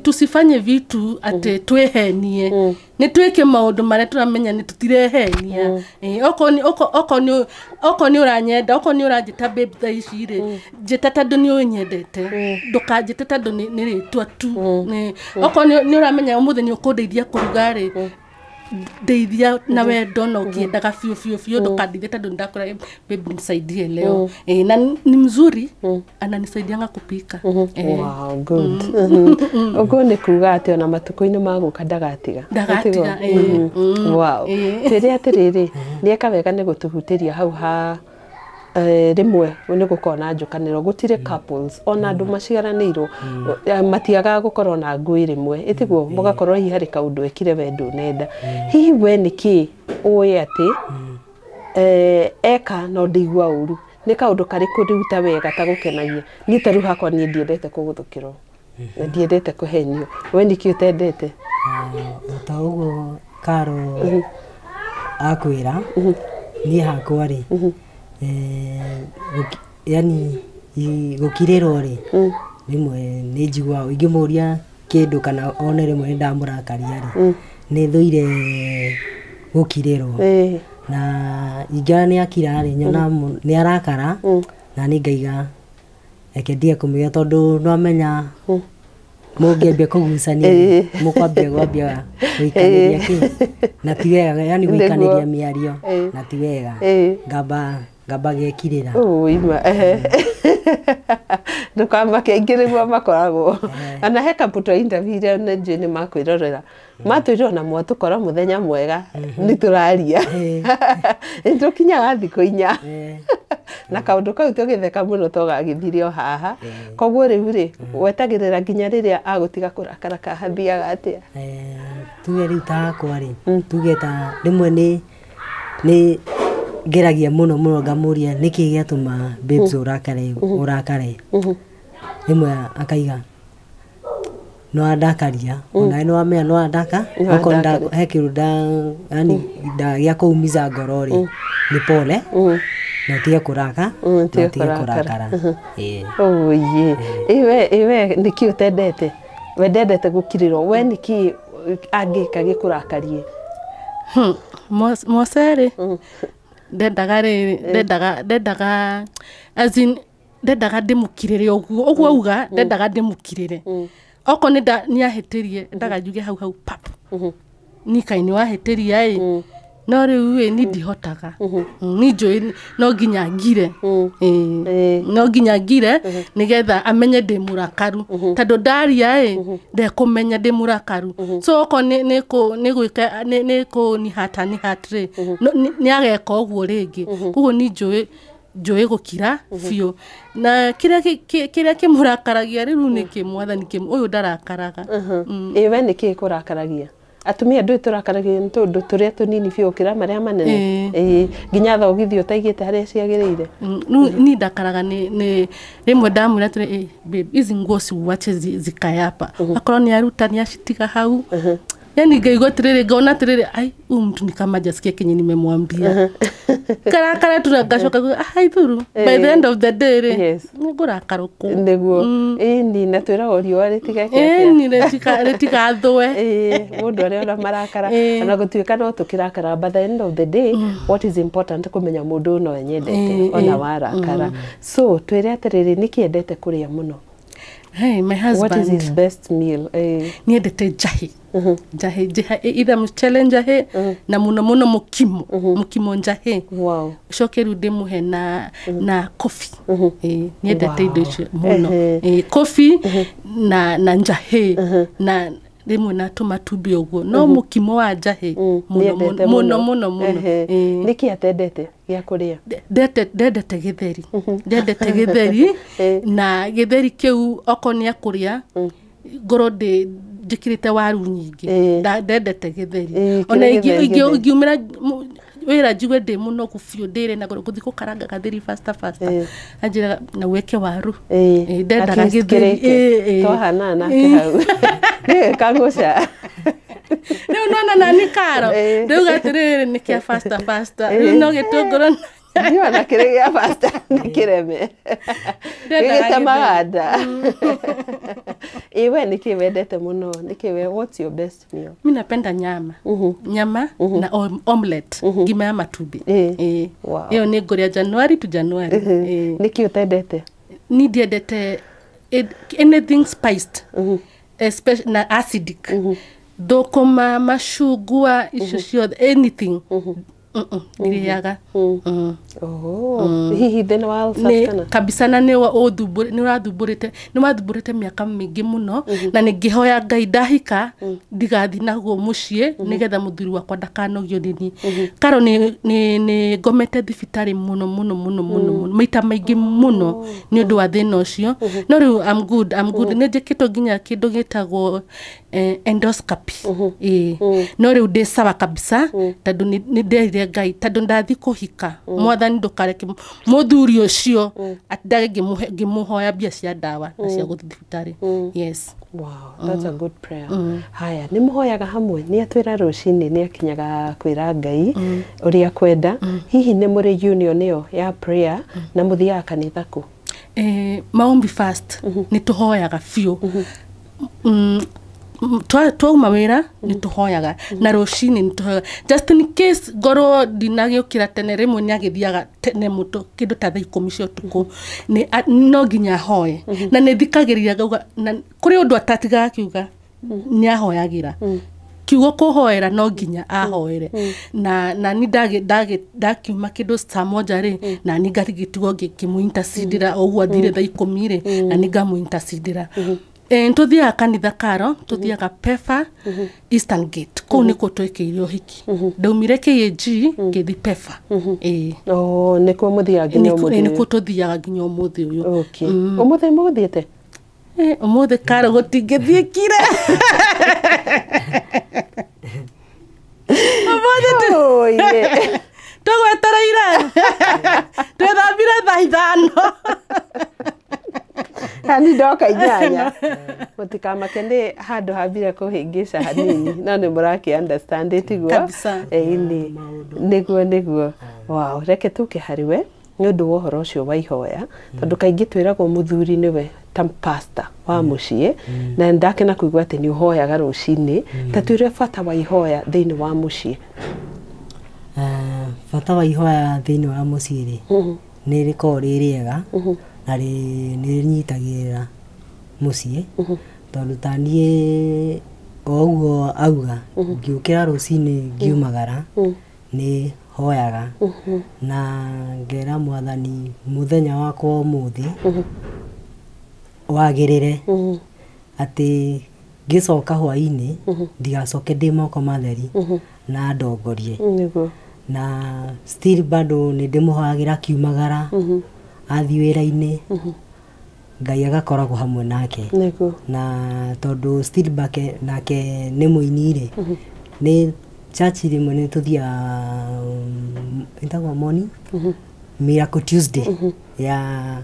tusifanye vitu ate twehenie ni tweke maundu maria turamenya ni tutirehenia oko ni uranyenda oko ni urajita babe thaicire jeta tondu ni unyendete ndukajita tondu ni ritwa tu oko ni uramenya umuthi ni ukundeithia kurugari ndeithia na wendo na ukiendaga fio ndukandithe tondu ndakora baby nisaidie leo na ni mzuri ananisaidianga kupika wow good ugo ni kuga ati ona matuko-ini maguka ndagatiga wow tiri atiriri ni eka wega ni gutuhutiria hau ha rimwe ni gukona njukaniro gutire couples ona andu maciaranirwo matiaga gukorwo na ngui rimwe itiguo mugakorwo hi hari kaundu ekire wendo nenda hihi we niki uye ati eka no ndigwa uru ni kaundu kari kuriuta wega ta gukenagia ni taru hakwa ni ndiendete kuguthukirwo na ndiendete kuhenio we niki utendete ta uguo Karo akwira ni hakwa ri yani gukiriro ri rimwe ni njigwa ingimuria kindu kana one rimwe ndamurakaria ri ni thuire gukiriro na inga ni akira ri nyona ni arakara na ni ngaiga eke ndia kumia tondu no amenya mugiambia kugucania mukwambia gwambia guikaniria ki na ti wega yani guikaniria miario na ti wega ngamba gekirira ima ndukamba keingirigwa makoragwo ana heka puto interview ria nje ni makwirorera matwirwo na mwatukora muthenya mwega ni turaria ntukinyaga thiko inya na kaundu kau tugitheka muno togagithirio haha koguo riu ri wetagirira nginya riria agutiga kurakara kahathiaga atia tuge riu ta kwari tugeta rimwe ni ngeragia muno ngamuria niki giatuma babes urakare rimwe akaiga no andakaria ona no amea no andaka okonda hekirunda yani da ya kuumiza ngorori ni pole no tia kuraka no tia kurakara oh ye iwe niki utendete wendete gukiriro we niki angika gikurakarie mosere ndendaga as in ndendaga ndimukirire uguo uga ndendaga ndimukirire oko ni ahetirie ndaga njuge hau pap ni kaini wahetiria no riu ni ndihotaga ni njui no nginya ngire no nginya ngire nigetha amenye ndi murakaru tondu ndaria ndekumenya ndi murakaru so oko ni gwika ni ni hatre ni ageka uguo ringi uguo ni njui gukira fio na kiria kimurakaragia riu ni kimwathani uyu ndarakaraga iwe niki kurakaragia atumia ndu turakaragia ntundu turia tunini fio kira maria manene nginya thogithio taigite haria ciagirire ni ndakaraga ni rimwe ndamwira turi babe izi nguo ciwache zikayapa akorwo ni aruta ni acitiga hau yani ngaigua tiriri ngona tiriri ai mtu ni kama jasikia kenye nimemwambia karakara tunagashoka ai thuru by the end of the day ngurakara ku niguo ni na twira orio ritigake ni retigathwe mundu aria ona marakara na gutuika no tukirakara by the end of the day what is important kumenya mundu no enyendete ona warakara so twire atiriri nikiendete kuria muno. Hey, my husband. What is his best meal? Ni endete jahi. Jahi either mchele njahi na muno mukimo njahi. Wow. Shokeru demuhe na coffee. Ni endete indo icio muno. Coffee na njahi na rimwe na tomatubi uguo no mukimo wa njahi muno. Niki atendete gya kuria? Ndendete githeri na githeri kiu oko ni akuria ngoro njikirite waru nyingi ndendete githeri ona ingiumira wira njigwe ndi muno gufio ndire na guthi gukaranga gatheri faster anjira na weke waru ndendaga githeri tohana nake hau kanguca Riu nona nani Karo riu gatiriri ni kia faster no gitunguru ndio na kiregia faster nikireme ngita maganda iwe nikiwendete muno nikiwe what's your best meal? Mimi napenda nyama na omelette ngima ya matubi hiyo ni ngoria January to January niki utendete? Ni ndiendete anything spiced especially na acidic thũkũma macungwa icio ciothe anything niriaga hihi thina wa ulcers kana kabisa na ni wathumburite miaka mingi muno na ningihoya Ngai ndahika ndigathi naguo mucii nigetha muthuri wakwa ndakanogio nini karo ni ngomete thibitari muno maita maingi muno ni undu wa thina ucio no riu I'm good ni njikitwo nginya kindu gitagwo endoscopy no riu ndi sawa kabisa tondu ni nderire Ngai tondu ndathi kuhika mwathani ndukareke muthuri ucio atindage ngimuhoya mbia cia ndawa na cia guthi thibitari. Yes. Wow, that's a good prayer. Haya, ni muhoyaga hamwe ni atwira rucini ni akinyaga kwira Ngai uria kwenda hihi ni muri union iyo ya prayer na muthiaga kanitha ku? Maombi fast ni tuhoyaga fiu twauma wira ni tuhoyaga na rucini ni tuhoyaga just in case ngoro ndinagiukira tene rimwe ni agithiaga tene muto kindu ta 10 cia utuku ni no nginya hoye na ni thikagiriria gauga kuri undu atatiga akiuga ni ahoyagira kiugo kuhoera no nginya ahoere na ni ndakiuma kindu saa moja ri na ni ngatigituo ngimuintercedera ogwo athire 10 ri na ni ngamuintercedera. Tuthiaga kanitha karo tuthiaga Pefa Eastern Gate kuu niko twekirio hiki ndaumire KAG ngithi Pefa nikuo muthiaga nginya umuthi nikuo tuthiaga nginya umuthi uyu. Okay. Umuthi muthiete umuthi karo gutingithiekire tugwetereire twithambire thaa 5 hani ndoka inyanya mutikamake ndi handu hambire kuhingica hanini no ni muraki understand it igwa kabisa niguo wow reke tuke hariwe ni undu wa horo ucio wa ihoya tondu kaingi twiragwo muthuri niwe tam pastor wa mucii na ndakena kuigwa ati ni uhoyaga rucini ta twire bata wa ihoya thiini wa mucii. Bata wa ihoya thiini wa mucii ri ni riko ririega na ni nyitagirira mucii tondu tanie oguo auga ngiukira rucini ngiumagara ni hoyaga na ngera mwathani muthenya wakwa umuthi wagirire ati ngicoka hwaini ndigacoke ndi moko matheri na ndongorie na still bado ni ndimuhoyagira kiumagara athi wira-ini Ngai agakoragwo hamwe nake na tondu still bake nake ni muini ri ni church rimwe ni tuthia itagwo morning Miracle Tuesday ya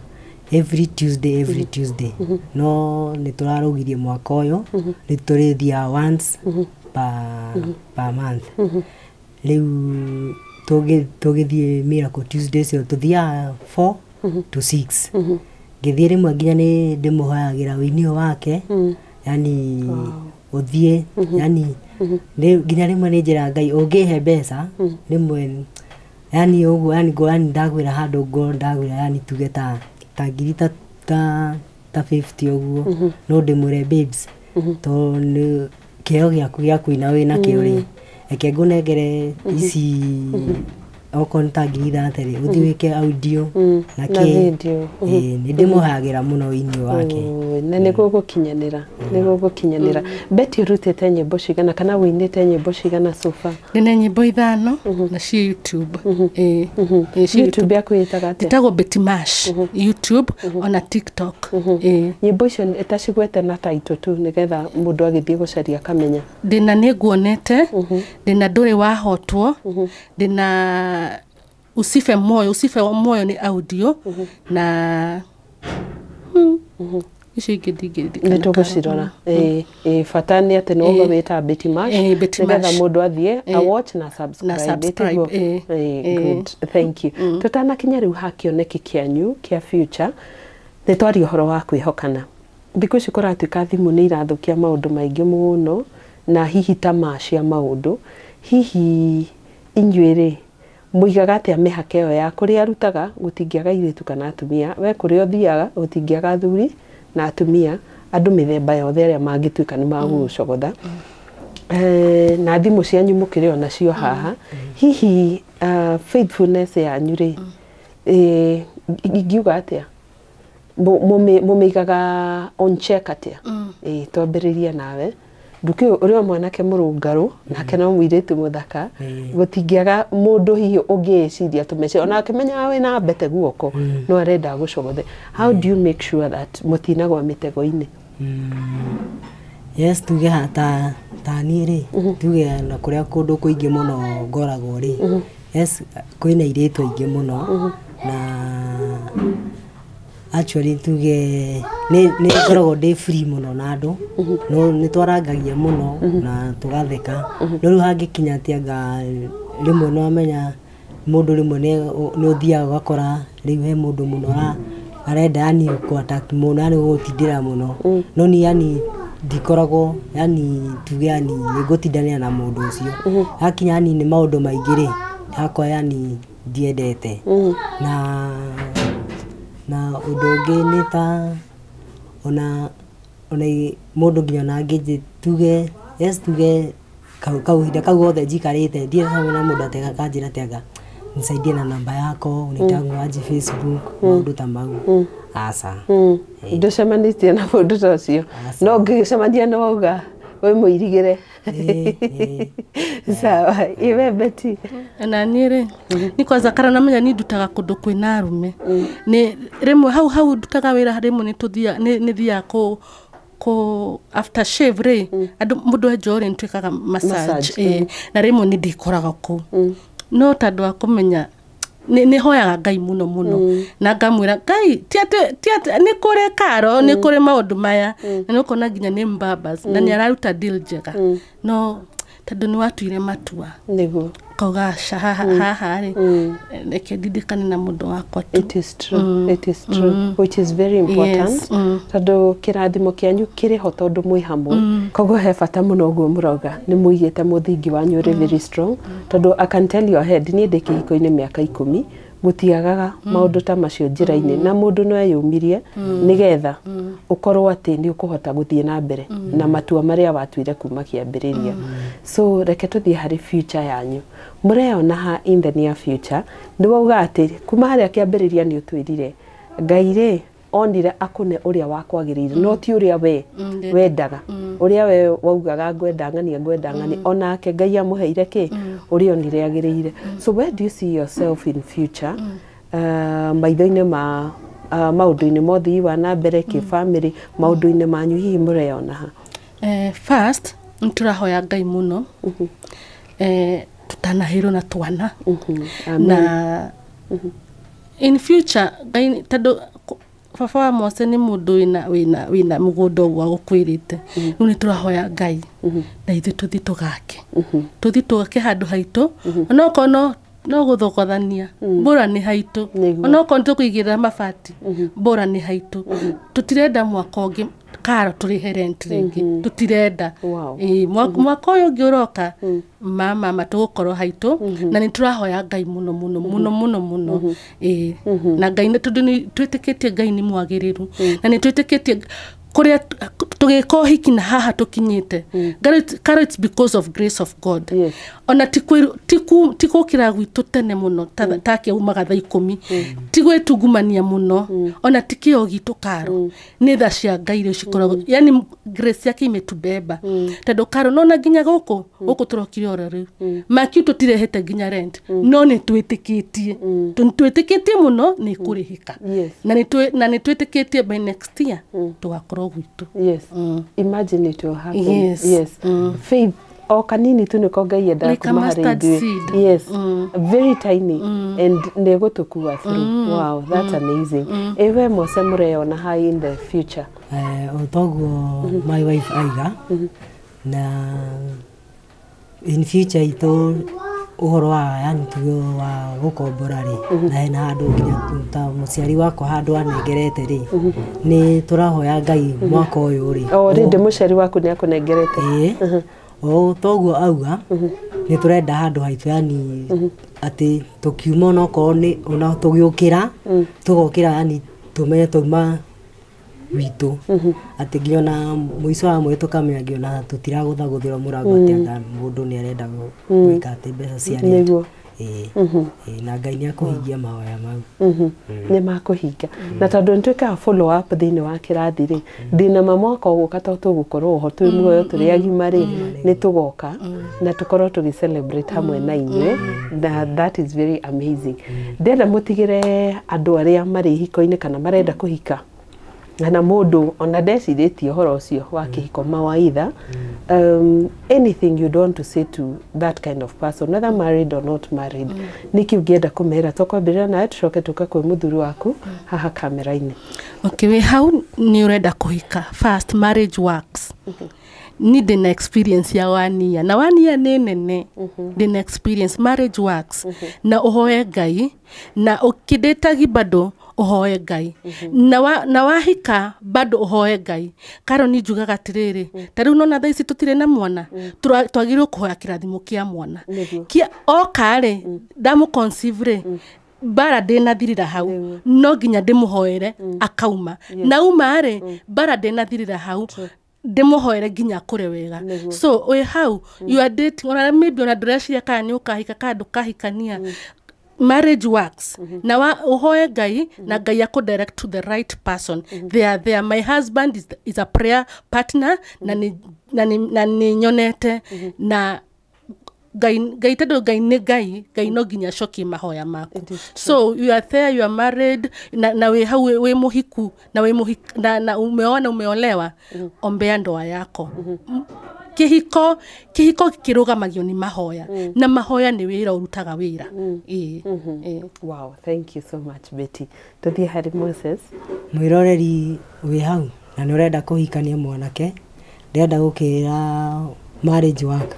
every Tuesday no ni turarugirie mwaka uyu ni turithia once per month riu tugithie Miracle Tuesday so tuthia 4 to 6 ngithie rimwe nginya ni ndimuhoyagira wini wake yani uthie yani nginya rimwe ni njira Ngai ungihe mbeca rimwe yani uguo yani go yani ndagwira handu ngo ndagwira yani tuge ta ngiri ta 50 uguo no ndimure babes to ni kio giaku gia kuina wina kio ri eke ngunengere ici okonta ngiri 30 uthi wike audio na video ni ndimuhagira muno wini wake na niguo gukinyanira Betty urutete nyimbo cigana kana winite nyimbo cigana sofa? Ndine nyimbo 5 na cia YouTube YouTube yaku yitaga ate? Itagwo Betty&Moses YouTube ona TikTok nyimbo icio etacigwete na title tu nigetha mundu agithie gucaria kamenya ndina niguonete ndina nduri wahotwo ndina usife moyo ni audio na icio ingĩ ndingĩririkana nĩtũgũcirora bata nĩ atĩ no wĩta Betty&Moses nĩgetha mũndũ athiĩ a watch na subscribe good thank you tutanakinya rĩu ha kĩoneki kĩanyu kĩa future nĩ twaria ũhoro wa kwĩhokana thikũ ici kũratuĩka thimũ nĩ irathũkia maũndũ maingĩ mũno na hihi tamaa cia maũndũ hihi inyuĩ-rĩ muigaga atia mihaka ĩyo ya kũrĩa arutaga gũtingĩaga airĩtu kana atumia we kũrĩa ũthiaga gũtingĩaga athuri na atumia andũ mĩthemba yothe arĩa mangĩtuĩka nĩ magũgũcogotha na thimũ cianyu mũkĩrĩ ona cio haha hihi faithfulness yanyu rĩ ingiuga atĩa mũmĩigaga on check atĩa twambĩrĩrie nawe nduki ũrĩa mwanake mũrũngarũ nake no mũirĩtu mũthaka gũtingĩaga mũndũ hihi ũngĩciria tũmece ona akĩmenya we na mbete guoko no arenda gũcogothe. How do you make sure that mũtinagwa mĩtego-inĩ? Yes, tuge ta niĩ rĩ tuge na kũrĩa kũndũ kũingĩ mũno ngoragwo rĩ yes kwĩna airĩtu aingĩ mũno na actually tuge nĩ ngoragwo ndĩ free mũno na andũ no nĩ twarangagia mũno na tũgatheka no rĩu hangĩkinya atĩ anga rĩmwe no amenya mũndũ rĩmwe nĩ ũthiaga ũgakora rĩu he mũndũ mũno arenda yani kũattack mũno yani gũtindĩra mũno no ni yani ndikoragwo yani tuge yani nĩngũtindania na mũndũ ũcio hakinya yani nĩ maũndũ maingĩ rĩ hakwa yani ndiendete na ũndũ ũngĩ nĩ ta ona mũndũ nginya na angĩ tuge yes tuge kahinda kau gothe njikarĩte ndiĩra na mũndũ atega kanjĩra atega nisaidie na namba yako unitangwaje Facebook maũndũ ta mau asa ndũcemanĩtie na mũndũ ta ũcio no ngĩcemania na wauga we mũirigĩre sawa iwe Betty na niĩ rĩ ni kwanza kana namenya ni ndutaga kũndũ kwĩna arume ni rĩmwe hau ndutaga wĩra rĩmwe nĩ thia ko after shave rĩ andũ mũndũ enjoy ntwĩkaga massage na rĩmwe nĩ ndĩkoraga kũ no tandũ wa kũmenya nĩ hoyaga Ngai mũno na ngamwĩra Ngai ti nĩ kũrĩ karo nĩ kũrĩ maũndũ maya na nĩ ũkona nginya nĩ mbabas na nĩ araruta deal njega no tondũ nĩ watuire matua nĩguo kauga haha rĩ reke ndidikane na mũndũ wakwa tu. It is true which is very important tondũ kĩrathimo kĩanyu kĩrĩho tondũ mwĩ hamwe koguo he bata mũno ũguo mũrauga nĩ mũigĩte mũthingi wanyu ũrĩ very strong tondũ I can tell you ahead niĩ ndĩ kĩhiko-inĩ mĩaka 10 gũtiagaga maũndũ ta macio njĩra-inĩ na mũndũ no eyũmirie nĩgetha ũkorwo atĩ nĩ ũkũhota gũthiĩ na mbere na matua marĩa watuire kuma kĩambĩrĩria so reke tũthiĩ harĩ future yanyu mũreona ha in the near future nĩ wauga atĩ kuma harĩa kĩambĩrĩria nĩ ũtwĩrire Ngai rĩ onire akune ũrĩa wakwagĩrĩire no ti ũrĩa we wendaga ũrĩa we waugaga ngwenda ng'ani onake Ngai amũheire kĩ ũrĩa onire agĩrĩire. So where do you see yourself in future maitho-inĩ ma maũndũ-inĩ mothe wa na mbere kĩ-family maũndũ-inĩ manyu hihi mũreona ha? First nĩtũrahoya Ngai mũno tutanahĩrwo na twana na in future Ngai tondũ baba wa Mose nĩ mũndũ wĩna mũgũnda ũguo gũkwĩrĩte rĩu nĩtũrahoya Ngai na ithuĩ tũthiĩ tũgake handũ haitũ onokorwo no gũthogothania mbũra nĩ haitũ onokorwo nĩtũkũigĩrĩra mabati mbũra nĩ haitũ tũtirenda mwaka ũngĩ karo tũrĩhe rent rĩngĩ tutirenda mwaka ũyũ ũngĩ ũroka mama tũgũkorwo haitũ na nĩtũrahoya Ngai mũno na Ngai tondũ twĩtĩkĩtie Ngai nĩ mwagĩrĩru na nĩtwĩtĩkĩtie kũrĩa tũgĩka ũhiki na haha tũkinyĩte it's because of grace of God ona tikũkĩra gwitũ tene mũno takĩumaga thaa 10 tigwĩtungumania mũno ona tikĩo gitũ karo nĩ tha cia Ngai iria cikoragwo yani grace yake imetubeba tondũ karo nona nginya gũkũ tũrokire ora rĩu maki tũtirehete nginya rent no nĩtwĩtĩkĩtie mũno nĩ kũrĩhĩka na nĩtwĩtĩkĩtie by next year tũgakorwo gwitũ. Imagine it will happen. Faith o kanini tu nĩko Ngai endaga kuma harĩ ithuĩ very tiny and nĩ gũtũkua through. Wow, that's amazing. Ewe Mose mũreona high in the future? Otoguo my wife aiga na in future itũ ũhoro wa yani tuge wa gũkombora rĩ na hena handũ nginya ta mũciari wakwa handũ anengerete rĩ nĩ tũrahoya Ngai mwaka ũyũ rĩ rĩndĩ mũciari waku nĩ akũnengerete toguo auga nĩ tũrenda handũ haitũ yani atĩ tũkiuma onokorwo nĩ ona tũgĩũkĩra tũgokĩra yani tũmenye tũma witũ atĩ nginya na mũico wa mweri tũkamenya nginya tũtiragũthagũthĩrwo mũrango atĩ anga mũndũ nĩ arenda gwĩka atĩ mbeca cia rĩu na Ngai nĩ akũhingia mahoya mau nĩ makũhinga na tondũ nĩ twĩkaga follow up thĩinĩ wa kĩrathi rĩ ndĩna mwaka ũgũka to tũgũkorwo ho twĩ muoyo tũrĩ agima rĩ nĩ tũgoka na tũkorwo tũgĩ celebrate hamwe na inyuĩ that is very amazing ndĩrenda mũtigĩre andũ arĩa marĩ hiko-inĩ kana marenda kũhika na mũndũ ona ndecirĩtie ũhoro ũcio wa kĩhiko mawaitha anything you don't want to say to that kind of person whether married or not married nĩkĩ ũngĩenda kũmera tũkwambĩrĩria nawe tũcoke tũka kwĩ mũthuri waku haha kamera-inĩ okay we how nĩ ũrenda kũhika first marriage works need an experience ya 1 year na 1 year nĩ nene the experience marriage works na ũhoe Ngai na ũkĩndĩtagi bado ũhoe Ngai na wahika bado ũhoe Ngai karo ni njugaga atirĩrĩ ta rĩu nona thaa ici tũtirĩ na mwana twagĩrĩirwo kũhoya kĩrathimo kĩa mwana kia okarĩ ndamũconceive rĩ bara ndĩnathirĩra hau no nginya ndĩmũhoere akauma na uma rĩ bara ndĩnathirĩra hau ndĩmũhoere nginya kũre wega so we how you are dating ona maybe ona ndĩreciria kana nĩ ũkahika kana ndũkahikania marriage works na uhoe Ngai na Ngai akũ direct to the right person there my husband is a prayer partner na ni nyonete na Ngai tendo Ngai nĩ Ngai no nginya cokie mahoya maku so you are there you are married na we hau we muhiku na we muhika na umeolewa ombea ndoa yako kihiko kĩrũgamagio nĩ mahoya na mahoya nĩ wĩra ũrutaga wĩra wow thank you so much Betty tuthie harĩ Moses mwĩroreri wĩ hau na nĩ ũrenda kũhikania mwanake ndĩrenda gũkĩra marriage work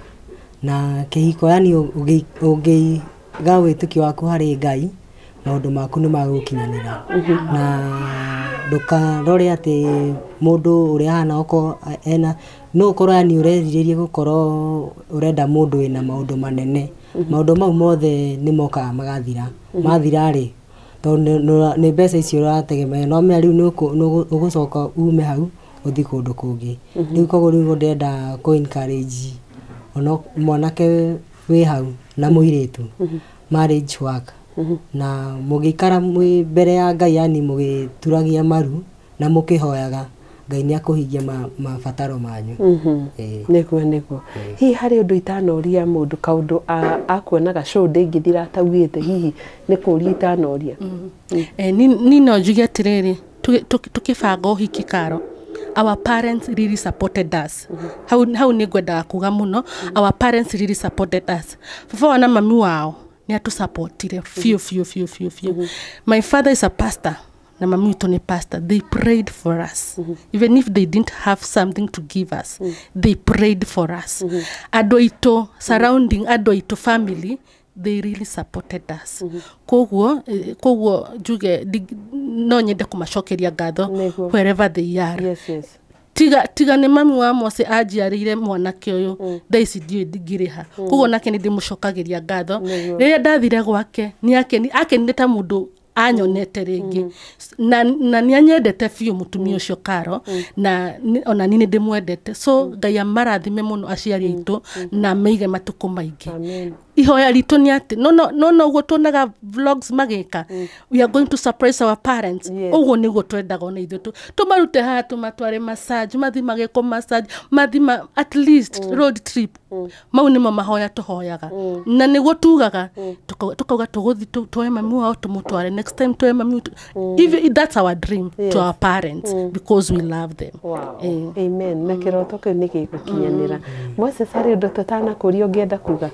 na kĩhiko yani ũngĩiga wĩtĩkio waku harĩ Ngai maũndũ maku nĩ magũkinyanĩra na ndũkarore atĩ mũndũ ũrĩa hana oko ena no ũkorwo yani ũrerirĩrie gũkorwo ũrenda mũndũ wĩna maũndũ manene maũndũ mau mothe nĩ mokaga magathira mathira rĩ tondũ nĩ mbeca icio ũrategemea no mĩa rĩu nĩ ũgũcoka ume hau ũthiĩ kũndũ kũngĩ rĩu koguo rĩu ndĩrenda kũ-encourage ona mwanake wĩ hau na mũirĩtu marriage work na mũgĩikara mbere ya Ngai yani mũgĩturagia maru na mũkĩhoyaga Ngai nĩ akũhingia mabataro manyu nĩguo hihi harĩ ũndũ itanoria mũndũ kaũndũ akuonaga show ndĩngĩthira ataugĩte hihi nĩ kũũria itanoria ni no njuge atirĩrĩ tukĩbanga ũhiki Karo our parents really supported us how nĩ ngwendaga kuga mũno our parents really supported us baba na mami wao ni atu supportire few my father is a pastor na mami witũ nĩ pastor they prayed for us even if they didn't have something to give us they prayed for us andũ aitũ surrounding andũ aitũ family they really supported us koguo njuge no nyende kũmacokeria ngatho wherever they are tiga nĩ mami wa Mose ajiarĩire mwanake ũyũ thaa ici ndiũ ngĩrĩha koguo nake nĩ ndĩmũcokagĩria ngatho rĩrĩa ndathire gwake nĩ akenire ta mũndũ anyonete rĩngĩ na nĩ anyendete biũ mũtumia ũcio Karo na ona nĩ ndĩmwendete so Ngai amarathime mũno aciari aitũ na meige matukũ maingĩ ihoya ritũ nĩ atĩ no ũguo tuonaga vlogs magĩka we are going to surprise our parents ũguo nĩguo twendaga ona ithuĩ tũmarute haha tũmatware massage mathi magĩko massage mathi at least road trip mau nĩmo mahoya tũhoyaga na nĩguo tugaga tukauga tũgũthi tuoe mami wao tũmũtware next time tuoe mami if that's our dream to our parents because we love them amen na kĩroto kĩu nĩ gĩgũkinyanĩra Moses harĩ ũndũ tũtanakũria ũngĩenda kuga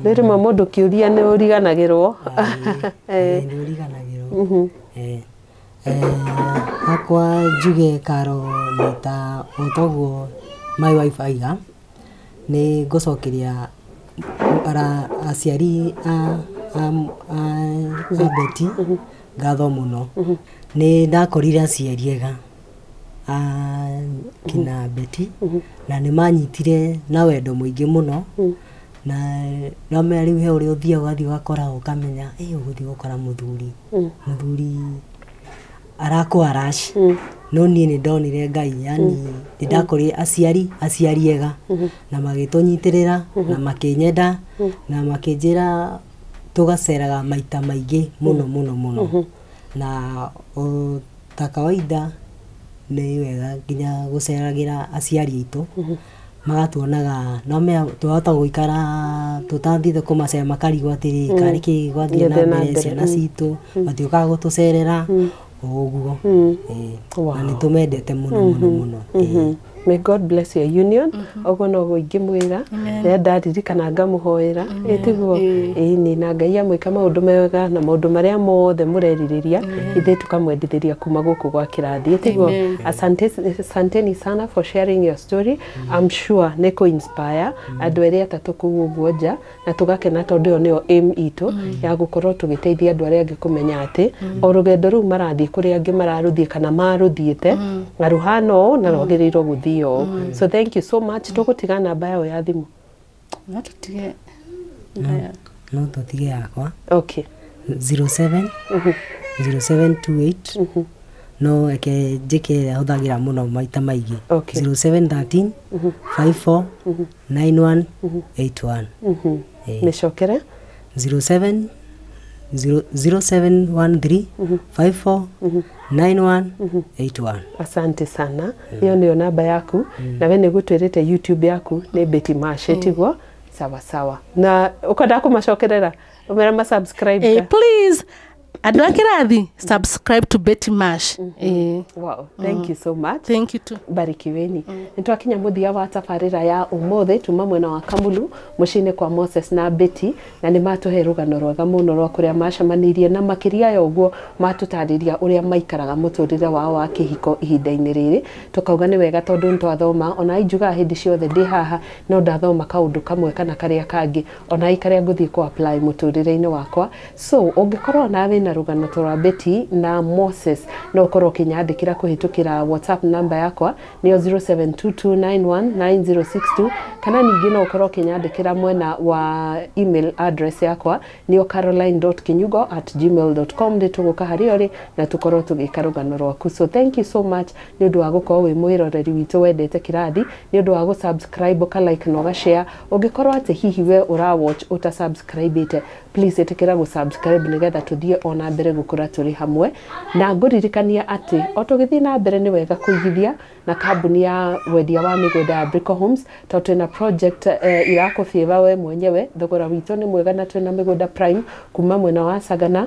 rĩrĩ mũndũ kĩũria nĩ ũriganagĩrwo nĩ ũriganagĩrwo hakwa njuge Karo nĩ ta ũtoguo my wife aiga nĩ ngũcokeria aciari a Betty ngatho mũno nĩ ndakorire aciari ega kina Betty na nĩ manyitire na wendo mũingĩ mũno na no me rĩu he ũrĩa ũthiaga ũgathiĩ ũgakora ũkamenya ũgũthiĩ gũkora mũthuri arakũ arash no niĩ nĩ ndonire Ngai yani nĩ ndakorire aciari ega na magĩtũnyitĩrĩra na makĩnyenda na makĩnjĩra tũgaceraga maita maingĩ mũno na ta kawaida nĩ wega nginya gũceragĩra aciari aitũ magatuonaga no me twahota gũikara tũtathire kũmacera makarigwo atĩrĩ karĩ kĩ gwathiĩ na mbere ciana citũ matiũkaga gũtũcerera ũguo na nĩ tũmendete mũno. May God bless your union. Ogo no go ingimwira ya ndaririkana ngamuhoera etiguo ni na Ngai amwika maundu mega na maundu maria mothe mureririria ithe tukamwendithĩria kuma guku gwa Kirathi etiguo. Asanteni sana for sharing your story. I'm sure ne ko inspire andu eri atatu kuguo nja na tugakena tondu yo nio aim itu ya gukorwo tugiteithia andu aria angi kumenya ati o rugendo ru marathii kuri angi mararuthie kana maruthiete na ruhano na rogereirwo guthii. So thank you so much. Tugutigana namba yao ya thimu. No tutige. No tutige yakwa. Okay. 07 0728 no eke jike huthagira muno maita maigi. 0713 54 91 81. Nishokere 0713 54 9181. Asante sana. Hiyo ndio namba yaku na wewe nigutwirite YouTube yaku ni Betty&Moses tiguo sawa. Na ukada kumashokerera umera ma subscribe please andu a Kirathi subscribe to Betty&Moses. Wow, thank you so much. Thank you too. Barikiweni. Nitwakinya muthia wa tabarira ya umothe tuma mwena wa Kamulu mucine kwa Moses na Betty na ni matuhe rugano rwega muno rwa kuria macamanirie na makiria ya uguo matutariria uria maikaraga muturire wao wa kihiko ihinda-ini riri tukauga ni wega tondu ntwathoma ona injuga hindi ciothe ndi haha no ndathoma kaundu kamwe kana karia kangi ona ikaria nguthii ku apply muturire-ini wakwa. So ungikorwo nawe na rugano twa Betty na Moses no ukorwo kinyandikira kuhitukira WhatsApp number yakwa ni 0722919062 kana ningi no ukorwo kinyandikira mwena wa email address yakwa ni caroline.kinyugo@gmail.com ndituguka hariori na tukorwo tugika rugano rwaku. So thank you so much ni undu wa gukorwo wi mwiroreri witu wendete Kirathi ni undu wa gusubscribe ka like no ga share ungikorwo ati hihi we ura watch uta subscribe ite please etikira gusubscribe nigetha tuthie ona mbere gukura turi hamwe na nguririkania ati otugithii na mbere ni wega kuigithia na kambuni ya wendia wa migunda ya Brico Homes to twina project irako favor we mwenyewe thogora witu ni mwega na twina migunda prime kuma mwena wa Sagana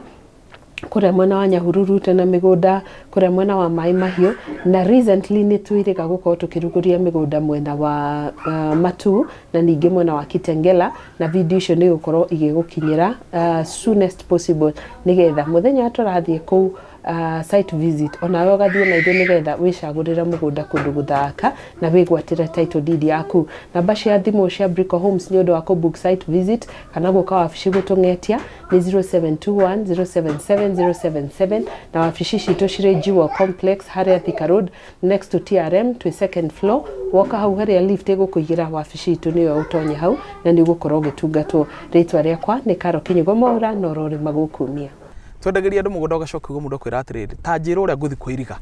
kuria mwena wa Nyahururu tena migunda kuria mwena wa Mai Mahiu na recently ni twirika gukorwo tukiruguria migunda mwena wa Matu na ningi mwena wa Kitengela na video icio ni gukorwo igigukinyira soonest possible nigetha muthenya turathie ku site visit ona we gathie na ithe nigetha wicagurira mugunda kundu guthaka na wigwatira title deed yaku. Namba cia thimu cia Brico Homes ni undu wa ku book site visit kana guka wabici gutungetia ni 0721077077 na wabici citu cire Jiwa Complex haria Thika Road next to TRM to second floor woka hau haria lift igukuigira wabici itu niyo utonye hau na ni gukorwo gitungatwo. Ritwa riakwa ni Kinyugo Mwaura no rori magukumia twendageria andu mugunda ugacoka ugo mundu kwira atiriri ta njira uria nguthi kwiriga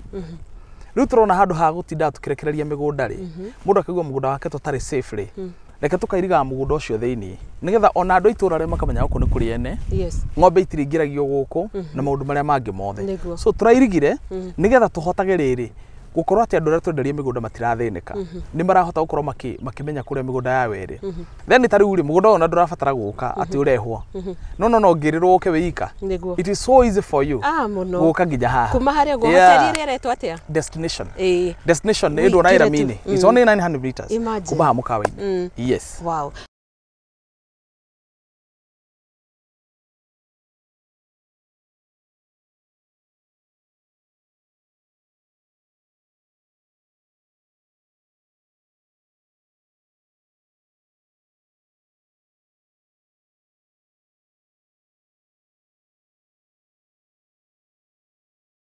riu turona handu ha gutinda tukirekereria migunda ri mundu akigwa mugunda wake tutari safely reke tukairiga mugunda ucio thiini nigetha ona andu itura ri makamenya guku ni kuri ene ng'ombe itiringiragio guku na maundu maria mangi mothe so turairigire nigetha tuhotage riri gukorwo ati andu aria twenderia migunda matirathinika ni marahota gukorwo makimenya kuria migunda ya weri then tariu ri mugunda ona ndurabatara guka ati urehwo no ngirirwo uke wika it is so easy for you guka nginya haha kuma haria go hoteli iretwo atia destination destination ni ndu raira mini it's only 900 meters kuba mukawa yes wow